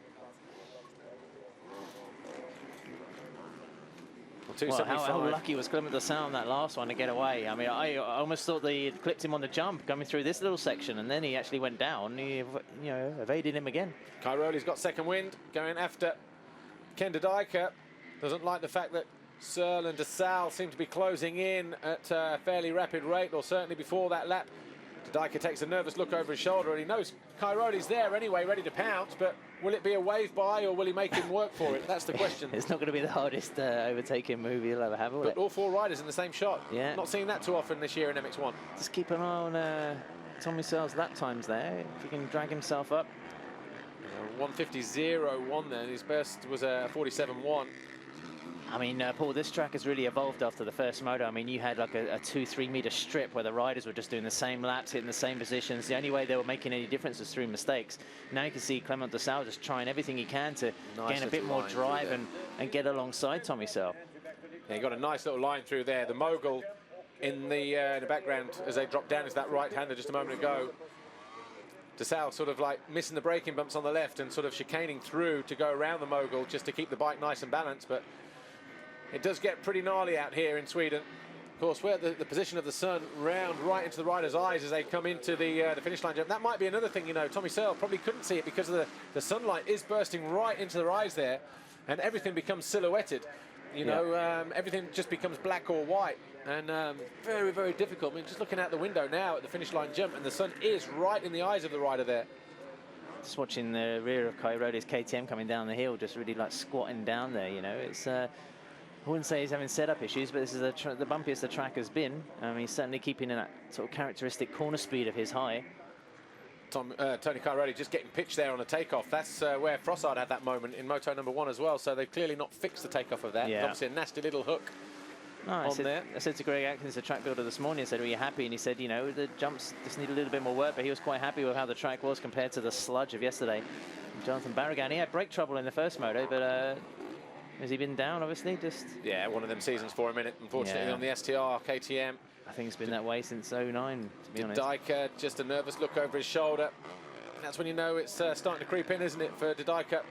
Well, how lucky was Clement de Salle on that last one to get away? I mean, I almost thought they clipped him on the jump coming through this little section, and then he actually went down. He, you know, evaded him again. Cairoli's got second wind, going after Ken de Dijker. Doesn't like the fact that Searle and de Salle seem to be closing in at a fairly rapid rate, or certainly before that lap. De Dijker takes a nervous look over his shoulder, and he knows Cairoli's there anyway, ready to pounce, but will it be a wave by, or will he make him work for it? That's the question. It's not going to be the hardest overtaking move he'll ever have, will it? But all 4 riders in the same shot. Yeah. Not seeing that too often this year in MX1. Just keep an eye on Tommy Searle's lap times there. If he can drag himself up. 150.01 then. His best was a 47.1. I mean, Paul, this track has really evolved after the first moto. I mean, you had like a 2-3 meter strip where the riders were just doing the same laps, hitting the same positions. The only way they were making any difference was through mistakes. Now you can see Clement de Sal just trying everything he can to gain a bit more drive and get alongside Tommy Searle. Yeah, he got a nice little line through there. The mogul in the background as they drop down is that right-hander just a moment ago. De Sal sort of like missing the braking bumps on the left and sort of chicaning through to go around the mogul just to keep the bike nice and balanced. But it does get pretty gnarly out here in Sweden. Of course, where the position of the sun round right into the riders' eyes as they come into the finish line jump. That might be another thing, you know, Tommy Searle probably couldn't see it because of the sunlight is bursting right into their eyes there, and everything becomes silhouetted. You know, everything just becomes black or white, and very, very difficult. I mean, just looking out the window now at the finish line jump, and the sun is right in the eyes of the rider there. Just watching the rear of Kairode's KTM coming down the hill, just really like squatting down there, you know. It's I wouldn't say he's having setup issues, but this is the bumpiest the track has been. He's certainly keeping that sort of characteristic corner speed of his high. Tony Cairoli just getting pitched there on a takeoff. That's where Frossard had that moment in Moto number 1 as well, so they've clearly not fixed the takeoff of that. Yeah. Obviously a nasty little hook I there. said to Greg Atkins, the track builder, this morning, I said, "Are you happy?" And he said, you know, the jumps just need a little bit more work, but he was quite happy with how the track was compared to the sludge of yesterday. And Jonathan Barragan, he had brake trouble in the first moto, but has he been down, obviously? Just Yeah, one of them seasons for a minute, unfortunately, on the STR KTM. I think it's been that way since 09, to be honest. Didijker, just a nervous look over his shoulder. That's when you know it's starting to creep in, isn't it, for Didijker?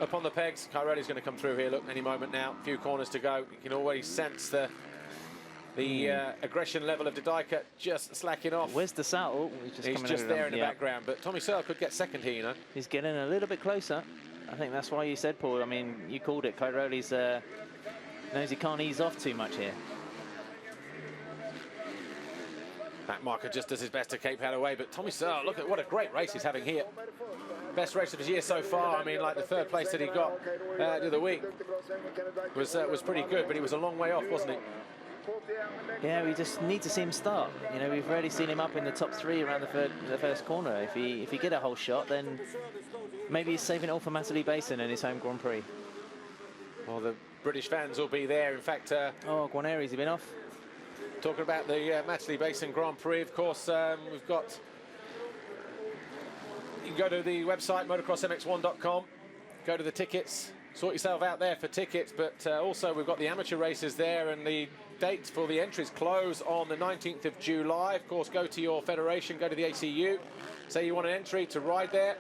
Up on the pegs. Cairoli's going to come through here, look, any moment now. A few corners to go. You can already sense the aggression level of Didijker just slacking off. Where's De Sal? He's just there in the background, but Tommy Searle could get second here, you know. He's getting a little bit closer. I think that's why you said, Paul, I mean, you called it. Cairoli's knows he can't ease off too much here. Matt Marker just does his best to keep out away, but Tommy Searle, look at what a great race he's having here. Best race of his year so far. I mean, like the third place that he got the other week was pretty good, but he was a long way off, wasn't he? Yeah, we just need to see him start. You know, we've already seen him up in the top 3 around the first corner. If he get a whole shot, then maybe he's saving it all for Matterley Basin in his home Grand Prix. Well, the British fans will be there. In fact, oh, Guarneri's he been off? Talking about the Matterley Basin Grand Prix, of course, we've got. You can go to the website motocrossmx1.com, go to the tickets, sort yourself out there for tickets, but also we've got the amateur races there, and the dates for the entries close on the 19th of July. Of course, go to your federation, go to the ACU, say you want an entry to ride there,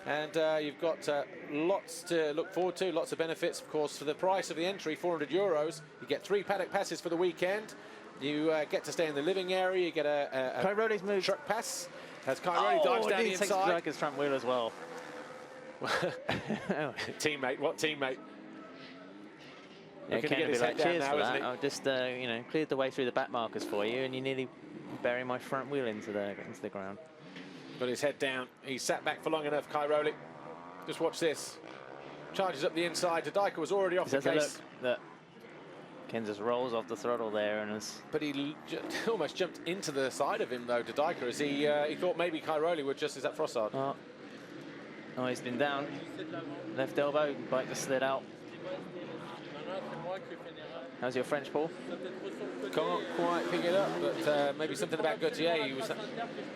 and you've got lots to look forward to, lots of benefits. Of course, for the price of the entry, €400, you get 3 paddock passes for the weekend. You get to stay in the living area. You get a truck pass as Cairoli dives down the inside. He takes his front wheel as well. Teammate, what teammate? Yeah, Ken, like, cheers for that. I've just you know, cleared the way through the back markers for you, and you nearly bury my front wheel into the ground. Got his head down. He sat back for long enough, Cairoli. Just watch this. Charges up the inside. Didijker was already off the case. Look. Ken just rolls off the throttle there, and but he almost jumped into the side of him though, Didijker, as he thought maybe Cairoli would, just as that Frossard. Oh, he's been down. Left elbow, bike just slid out. How's your French, Paul? Can't quite pick it up, but maybe something about Gauthier.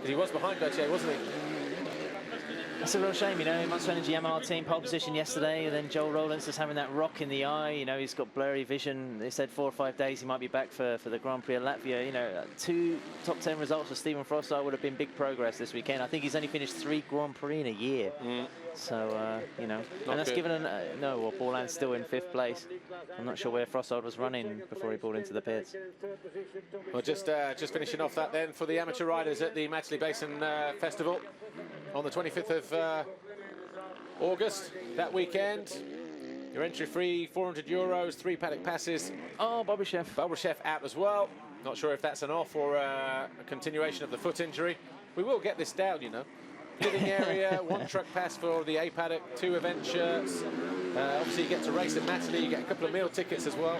He was behind Gauthier, wasn't he? That's a real shame, you know. Monster Energy Yamaha team pole position yesterday, and then Joel Rowlands just having that rock in the eye. You know, he's got blurry vision. They said 4 or 5 days he might be back for the Grand Prix of Latvia. You know, 2 top 10 results for Stephen Frossard would have been big progress this weekend. I think he's only finished 3 Grand Prix in a year. So, you know, and that's given well, Borland's still in 5th place. I'm not sure where Frossard was running before he pulled into the pits. Well, just finishing off that then for the amateur riders at the Matterley Basin Festival on the 25th of August. That weekend, your entry free, €400, 3 paddock passes. Oh, Bobuchev. Bobuchev out as well. Not sure if that's an off or a continuation of the foot injury. We will get this down, you know. Living area, 1 truck pass for the A paddock, 2 event shirts. Obviously, you get to race at Matterley. You get a couple of meal tickets as well.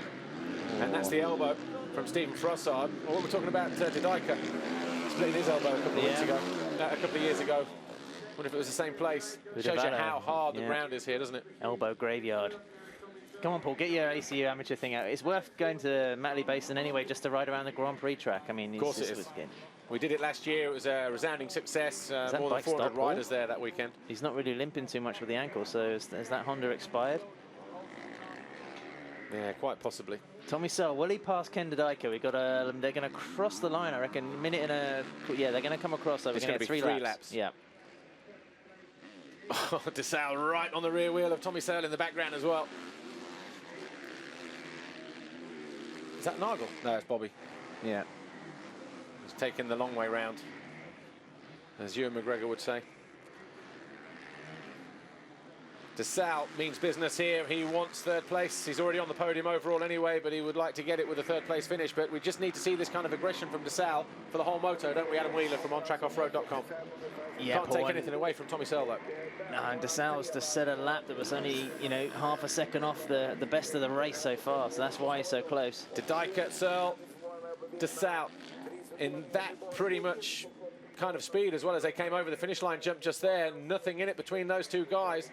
And that's the elbow from Stephen Frossard. What we're talking about, Didijker. splitting his elbow a couple of weeks ago, a couple of years ago. I wonder if it was the same place. Shows you how hard the ground is here, doesn't it? Elbow graveyard. Come on, Paul, get your ACU amateur thing out. It's worth going to Matley Basin anyway just to ride around the Grand Prix track. I mean, of course it is. We did it last year. It was a resounding success. More than 400 riders there that weekend. He's not really limping too much with the ankle, so has that Honda expired? Yeah, quite possibly. Tommy Searle, will he pass Ken Dodika? We got they're going to cross the line, I reckon. A minute and a they're going to come across. So we're going to get three laps. Yeah. Oh, DeSalle right on the rear wheel of Tommy Searle in the background as well. Is that Nigel? No, it's Bobby. Yeah. He's taking the long way round, as Ewan McGregor would say. DeSalle means business here. He wants third place. He's already on the podium overall anyway, but he would like to get it with a third place finish. But we just need to see this kind of aggression from DeSalle for the whole moto, don't we, Adam Wheeler from OnTrackOffroad.com? Yeah, can't take anything away from Tommy Searle, though. No, and DeSalle was to set a lap that was only, you know, half a second off the best of the race so far, so that's why he's so close. Dodika, Searle, DeSalle in that pretty much kind of speed as well as they came over the finish line jump just there. Nothing in it between those two guys.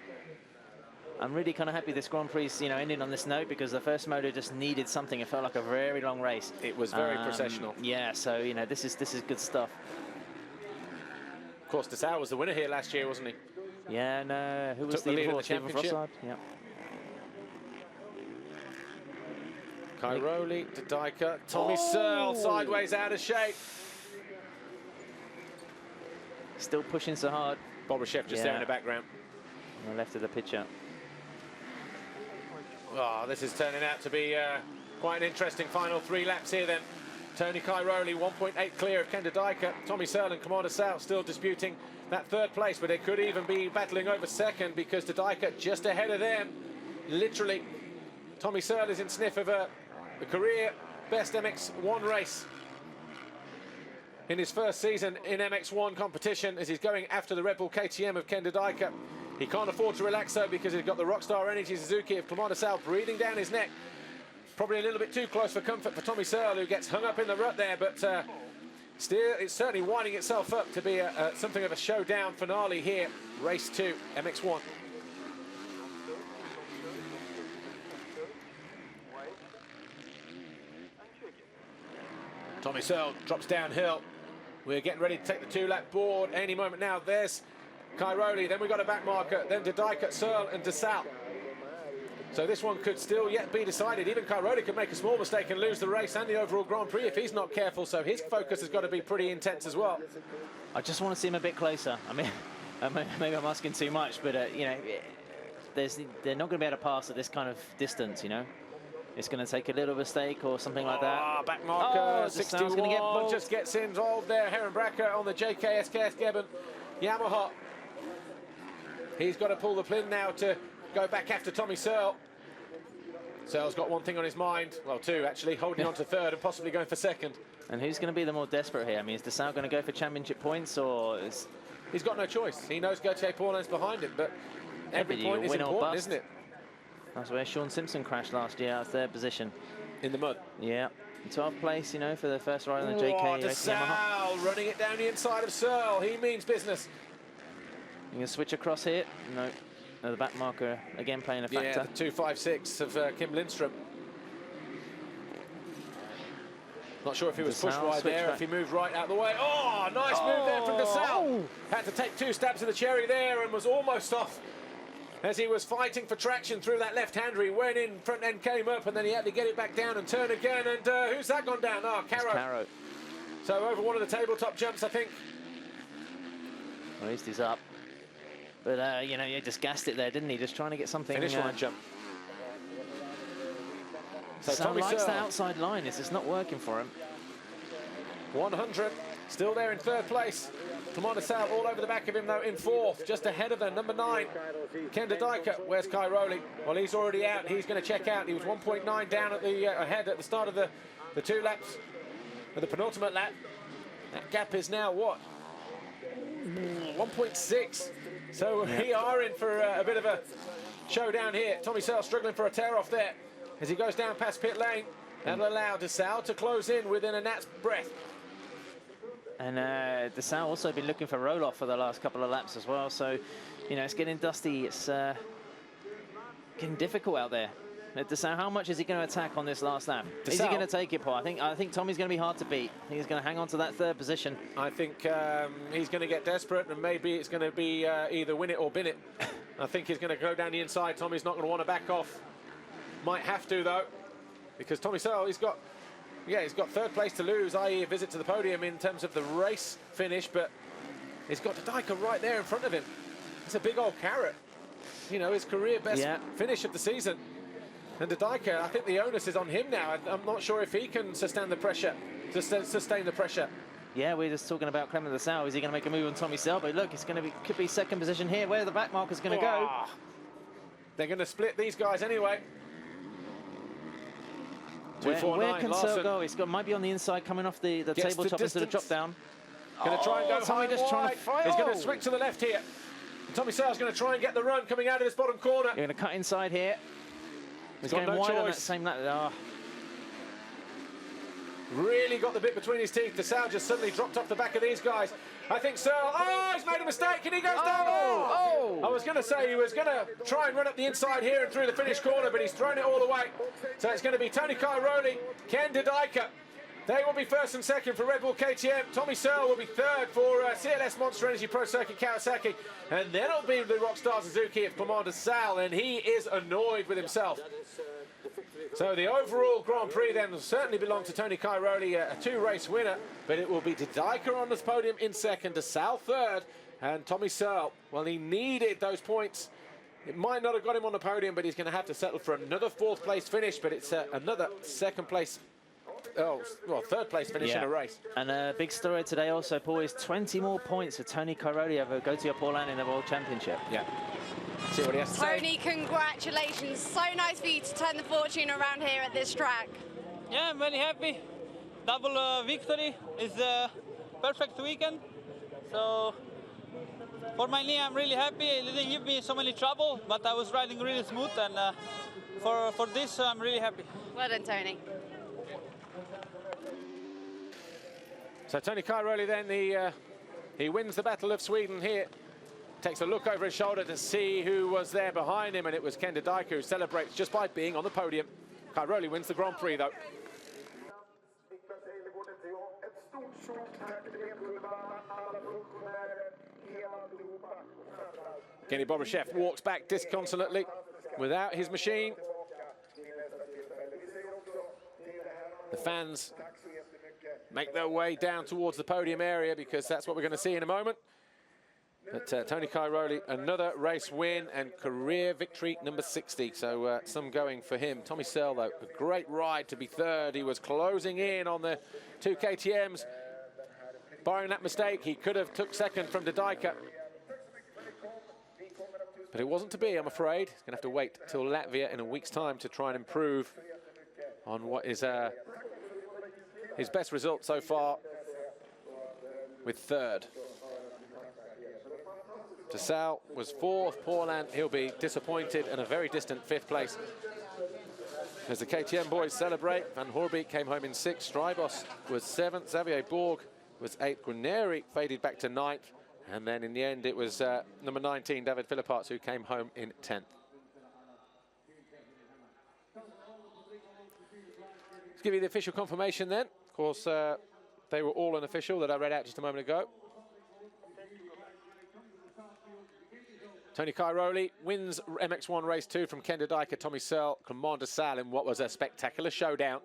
I'm really kind of happy this Grand Prix, you know, ending on this note because the first moto just needed something. It felt like a very long race. It was very processional. Yeah, so you know, this is good stuff. Of course, DeSalle was the winner here last year, wasn't he? Yeah, no. Who was Took the lead in the Stephen championship. Frossard? Yeah. Cairoli, Dodika, Tommy Searle sideways out of shape. Still pushing so hard. Bob Reshef just there in the background. On the left of the picture. Oh, this is turning out to be quite an interesting final 3 laps here then. Tony Cairoli 1.8 clear of Ken Dodika. Tommy Searle and Commander South still disputing that third place, but they could even be battling over second because Dodika just ahead of them. Literally, Tommy Searle is in sniff of a career best MX1 race in his first season in MX1 competition as he's going after the Red Bull KTM of Ken Dodika. He can't afford to relax though because he's got the Rockstar Energy Suzuki of Commander Sal breathing down his neck. Probably a little bit too close for comfort for Tommy Searle, who gets hung up in the rut there, but still it's certainly winding itself up to be something of a showdown finale here. Race 2, MX1. Tommy Searle drops downhill. We're getting ready to take the 2-lap board any moment now. There's Cairoli, then we've got a back marker, then Dodika, Searle and DeSalle. So this one could still yet be decided. Even Cairoli could make a small mistake and lose the race and the overall Grand Prix if he's not careful, so his focus has got to be pretty intense as well. I just want to see him a bit closer. I mean, maybe I'm asking too much, but you know, they're not going to be able to pass at this kind of distance, you know. It's going to take a little mistake or something like that. Back marker, 61, going to get just gets involved there. Heron Bracker on the JKSKS Gebben Yamaha. He's got to pull the pin now to go back after Tommy Searle. Searle's got one thing on his mind, well, 2 actually, holding on to 3rd and possibly going for 2nd. And who's going to be the more desperate here? I mean, is DeSalle going to go for championship points, or is... He's got no choice. He knows Gauthier Paulins behind him, but every point is important, isn't it? That's where Sean Simpson crashed last year, out of 3rd position. In the mud. Yeah. 12th place, you know, for the first ride on the JK. DeSalle running it down the inside of Searle. He means business. You can switch across here. No. The back marker again playing a factor. Yeah, the 256 of Kim Lindstrom. Not sure if he was pushed wide there, if he moved right out of the way. Oh, nice move there from DeSalle. Had to take 2 stabs of the cherry there and was almost off as he was fighting for traction through that left-hander. He went in, front end came up, and then he had to get it back down and turn again. And who's that gone down? Oh, Caro. So over one of the tabletop jumps, I think. At least he's up. But, you know, he just gassed it there, didn't he? Just trying to get something... Finish line jump. So Tommy likes the outside line. It's just not working for him. 100. Still there in 3rd place. Commander Sal all over the back of him, though, in 4th. Just ahead of them, number 9. Ken Dodika. Where's Cairoli? Well, he's already out. He's going to check out. He was 1.9 down at the ahead at the start of the 2 laps. With the penultimate lap. That gap is now, what? 1.6. So we are in for a bit of a showdown here. Tommy Searle struggling for a tear-off there as he goes down past pit lane. That'll allow DeSalle to close in within a gnat's breath. And DeSalle also been looking for roll-off for the last couple of laps as well. So, you know, it's getting dusty. It's getting difficult out there. DeSalle, how much is he going to attack on this last lap? Is he going to take it, Paul? I think Tommy's going to be hard to beat. I think he's going to hang on to that third position. I think he's going to get desperate, and maybe it's going to be either win it or bin it. I think he's going to go down the inside. Tommy's not going to want to back off. Might have to, though, because Tommy Searle, he's got third place to lose, i.e. a visit to the podium in terms of the race finish, but he's got Didika right there in front of him. It's a big old carrot. You know, his career best finish of the season. And Didika, I think the onus is on him now. I'm not sure if he can sustain the pressure. Yeah, we're just talking about Clement DeSalle. Is he going to make a move on Tommy Searle? But look, it's going to be, could be second position here. Where the back marker's going to go? They're going to split these guys anyway. Where can Searle go? It's got, might be on the inside, coming off the tabletop into the drop down. Going to try and go Tommy just trying to fight. He's going to switch to the left here. Tommy Searle's going to try and get the run coming out of this bottom corner. You're going to cut inside here. He's going wide on that same lap. Really got the bit between his teeth. DeSalle just suddenly dropped off the back of these guys. I think Searle, he's made a mistake and he goes down. I was going to say he was going to try and run up the inside here and through the finish corner, but he's thrown it all away. So it's going to be Tony Cairoli, Ken Didika. They will be first and second for Red Bull KTM. Tommy Searle will be third for CLS Monster Energy Pro Circuit Kawasaki. And then it'll be the Rockstar Suzuki of Clement DeSalle, and he is annoyed with himself. So the overall Grand Prix then will certainly belong to Tony Cairoli, a two-race winner, but it will be Didika on this podium in second, DeSalle third, and Tommy Searle, well, he needed those points. It might not have got him on the podium, but he's going to have to settle for another fourth-place finish, but it's another second-place, third place finish in a race. And a big story today also, Paul, is 20 more points for Tony Cairoli over Gautier Paulin in the World Championship. Yeah. See what he has to say. Tony, congratulations. So nice for you to turn the fortune around here at this track. Yeah, I'm very happy. Double victory is a perfect weekend. So for my knee, I'm really happy. It didn't give me so many trouble, but I was riding really smooth. And for this, I'm really happy. Well done, Tony. So Tony Cairoli then, he wins the Battle of Sweden here. Takes a look over his shoulder to see who was there behind him, and it was Ken Didika, who celebrates just by being on the podium. Cairoli wins the Grand Prix, though. Kenny Bobryshev walks back disconsolately without his machine. The fans make their way down towards the podium area because that's what we're going to see in a moment. But Tony Cairoli, another race win and career victory number 60. So some going for him. Tommy Searle, though, a great ride to be third. He was closing in on the two KTMs. Barring that mistake, he could have took second from Didika. But it wasn't to be, I'm afraid. He's going to have to wait till Latvia in a week's time to try and improve on what is his best result so far with third. DeSalle was fourth. Paulin, he'll be disappointed in a very distant fifth place. As the KTM boys celebrate, Van Hoorbeek came home in sixth. Strybos was seventh. Xavier Borg was eighth. Guarneri faded back to ninth. And then in the end, it was number 19, David Philipparts, who came home in 10th. Let's give you the official confirmation then. Of course, they were all unofficial that I read out just a moment ago. Tony Cairoli wins MX1 Race 2 from Ken Didika, Tommy Searle, Clement DeSalle in what was a spectacular showdown.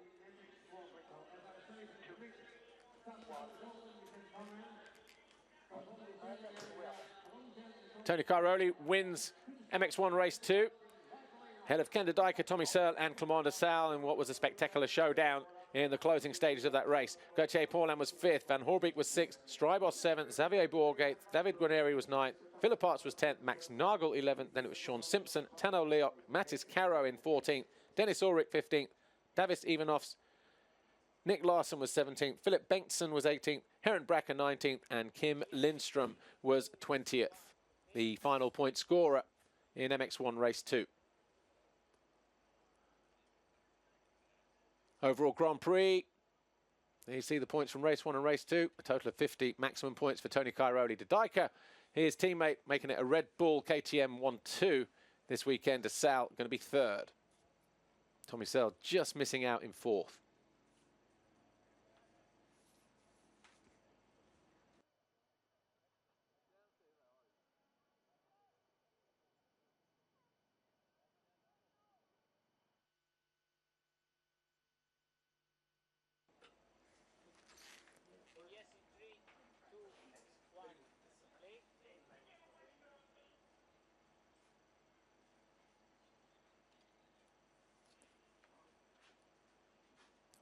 Tony Cairoli wins MX1 Race 2, ahead of Ken Didika, Tommy Searle and Clement DeSalle in what was a spectacular showdown in the closing stages of that race. Gautier Paulin was fifth, Van Hoorbeek was sixth, Strybos seventh, Xavier Borg eighth, David Guarneri was ninth, Philipparts was 10th, Max Nagel 11th, then it was Sean Simpson, Tano Leok, Mattis Caro in 14th, Dennis Ulrich 15th, Davis Ivanovs, Nick Larson was 17th, Philip Bengtsson was 18th, Heron Bracker 19th, and Kim Lindstrom was 20th. The final point scorer in MX1 Race 2. Overall Grand Prix, There you see the points from race 1 and race 2. A total of 50 maximum points for Tony Cairoli. De Dijker, his teammate, making it a Red Bull KTM 1-2 this weekend. De Sal going to be 3rd. Tommy Sell just missing out in 4th.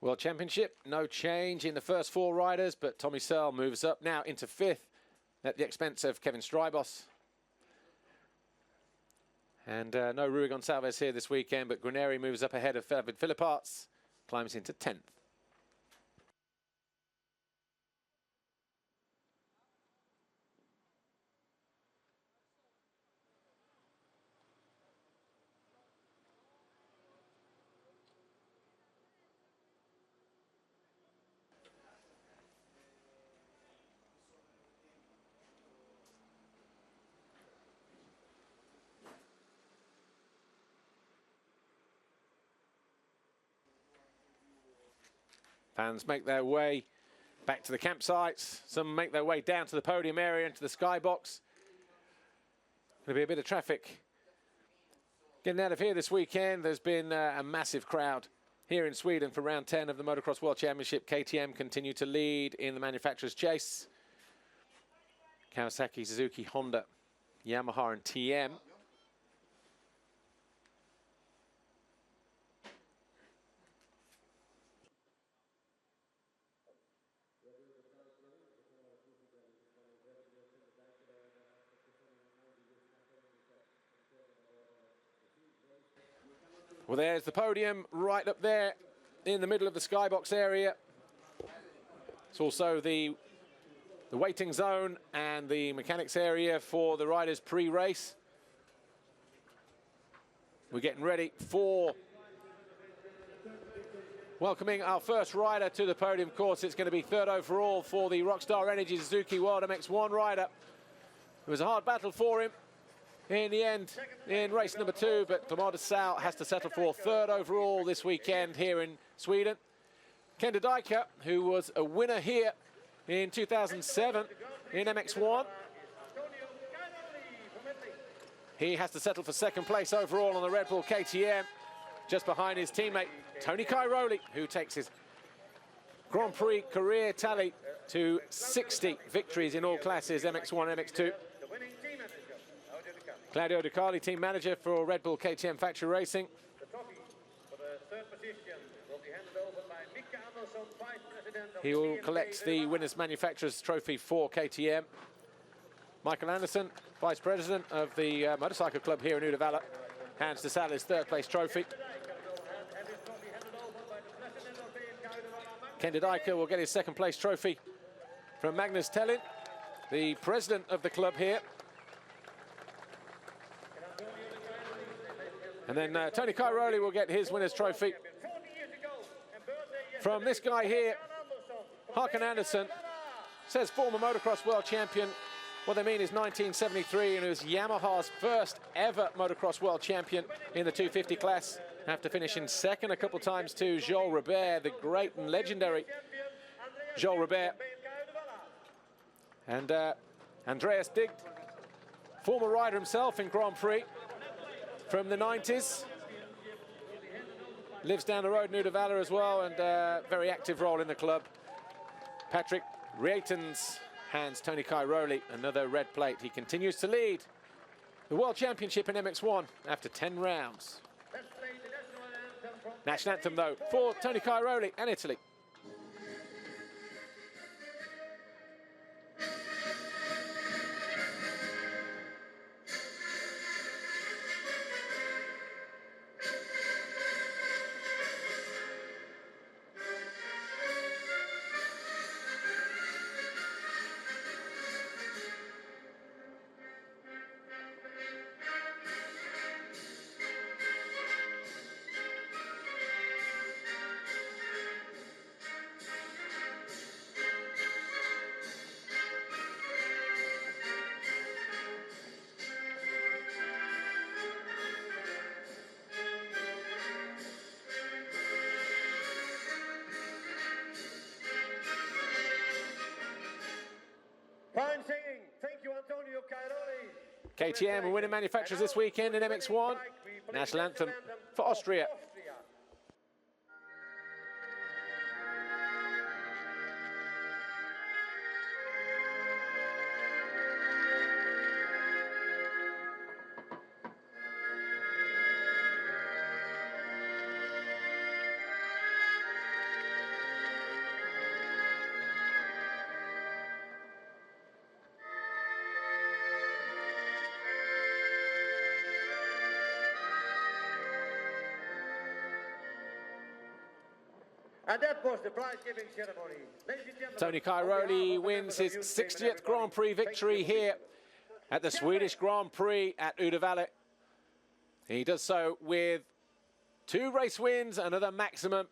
World Championship, no change in the first 4 riders, but Tommy Searle moves up now into 5th at the expense of Kevin Strybos. And no Rui Gonçalves here this weekend, but Graneri moves up ahead of David Philipparts, climbs into 10th. Fans make their way back to the campsites. Some make their way down to the podium area, into the skybox. There'll be a bit of traffic getting out of here this weekend. There's been a massive crowd here in Sweden for round 10 of the Motocross World Championship. KTM continue to lead in the manufacturer's chase. Kawasaki, Suzuki, Honda, Yamaha and TM. Well, there's the podium right up there in the middle of the skybox area. It's also the waiting zone and the mechanics area for the riders pre-race. We're getting ready for welcoming our first rider to the podium course. It's going to be 3rd overall for the Rockstar Energy Suzuki World MX1 rider. It was a hard battle for him in the end in race number 2, but Clément de Sal has to settle for 3rd overall this weekend here in Sweden. Ken de Dijker, who was a winner here in 2007 in MX1. He has to settle for 2nd place overall on the Red Bull KTM, just behind his teammate Tony Cairoli, who takes his Grand Prix career tally to 60 victories in all classes, MX1, MX2. Claudio De Carli, team manager for Red Bull KTM Factory Racing. The trophy for the 3rd position will be handed over by Mikke Andersson, Vice President of He will collect the Winners Manufacturers Trophy for KTM. Michael Anderson, Vice President of the Motorcycle Club here in Uddevalla, hands de Sal his 3rd place trophy. Ken de Dijker will get his 2nd place trophy from Magnus Tellin, the president of the club here. And then Tony Cairoli will get his winner's trophy from this guy here, Håkan Andersson. Says former motocross world champion. What they mean is 1973, and it was Yamaha's first ever motocross world champion in the 250 class. After finishing 2nd a couple times to Joël Robert, the great and legendary Joël Robert. And Andreas Digd, former rider himself in Grand Prix from the 90s. Lives down the road in Uddevalla as well, and very active role in the club. Patrick Rietens hands Tony Cairoli another red plate. He continues to lead the World Championship in MX1 after 10 rounds. National anthem, though, for Tony Cairoli and Italy. Fine singing. Thank you, Antonio Cairoli. KTM are winning manufacturers this weekend in MX1. National anthem for Austria. And that was the prize-giving ceremony. Ladies and gentlemen, Tony Cairoli wins his 60th Grand Prix victory here at the Swedish Grand Prix at Uddevalla. He does so with 2 race wins, another maximum.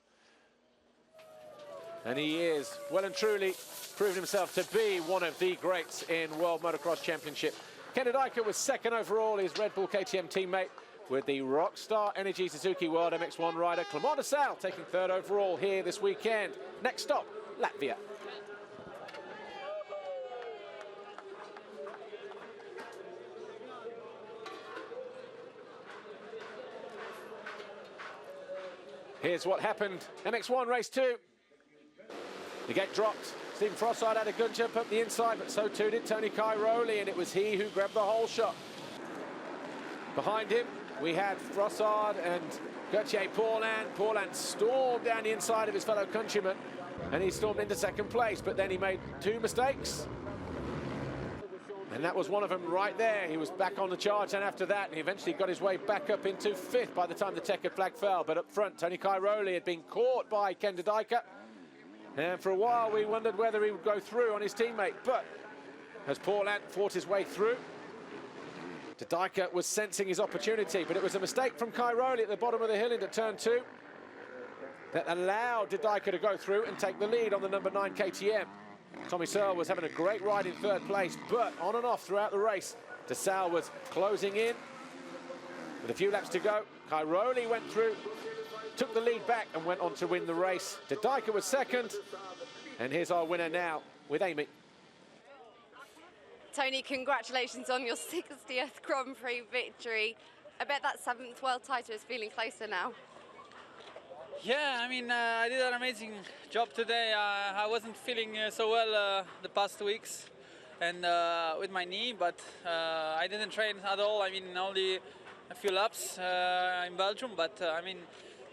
And he is well and truly proven himself to be one of the greats in World Motocross Championship. Ken Dyker was 2nd overall, his Red Bull KTM teammate, with the Rockstar Energy Suzuki World MX1 rider Clément de Salle taking 3rd overall here this weekend. Next stop, Latvia. Here's what happened. MX1 race 2. The gate dropped. Stephen Frossard had a good jump up the inside, but so too did Tony Cairoli, and it was he who grabbed the whole shot. Behind him, we had Frossard and Gauthier Paulin. Paulin stormed down the inside of his fellow countryman, and he stormed into 2nd place, but then he made 2 mistakes. And that was one of them right there. He was back on the charge, and after that, he eventually got his way back up into 5th by the time the checkered flag fell. But up front, Tony Cairoli had been caught by Ken Dyker. And for a while, we wondered whether he would go through on his teammate. But as Paulin fought his way through, Dyker was sensing his opportunity. But it was a mistake from Cairoli at the bottom of the hill into turn 2 that allowed Dyker to go through and take the lead on the number 9 KTM. Tommy Searle was having a great ride in 3rd place, but on and off throughout the race, de Salle was closing in. With a few laps to go, Cairoli went through, took the lead back and went on to win the race. Dyker was 2nd, and here's our winner now with Amy. Tony, congratulations on your 60th Grand Prix victory. I bet that 7th world title is feeling closer now. Yeah, I mean, I did an amazing job today. I wasn't feeling so well the past weeks and with my knee, but I didn't train at all. I mean, only a few laps in Belgium, but I mean,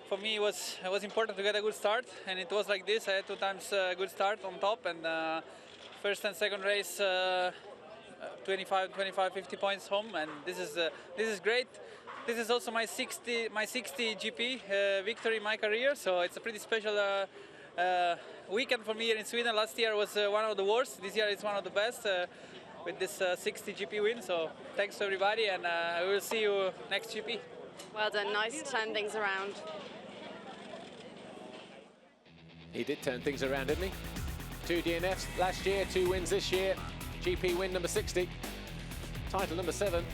for me it was important to get a good start, and it was like this. I had 2 times a good start on top, and first and second race 25, 50 points home, and this is great. This is also my 60 GP victory in my career, so it's a pretty special weekend for me here in Sweden. Last year was one of the worst. This year it's one of the best with this 60 GP win. So thanks to everybody, and we will see you next GP. Well done, nice to turn things around. He did turn things around, didn't he? 2 DNFs last year, 2 wins this year. GP win number 60, title number 7.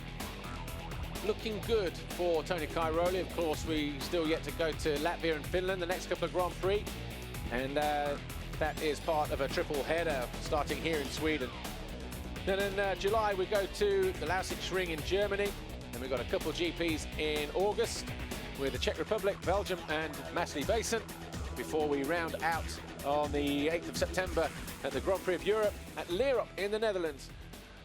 Looking good for Tony Cairoli. Of course, we still yet to go to Latvia and Finland, the next couple of Grand Prix. And that is part of a triple header starting here in Sweden. Then in July, we go to the Lausitz Ring in Germany. And we've got a couple of GPs in August with the Czech Republic, Belgium and Massey Basin, before we round out on the 8th of September at the Grand Prix of Europe at Lierop in the Netherlands.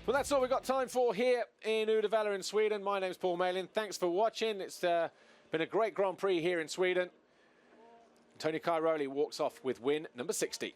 Well, that's all we've got time for here in Uddevalla in Sweden. My name's Paul Malin. Thanks for watching. It's been a great Grand Prix here in Sweden. Tony Cairoli walks off with win number 60.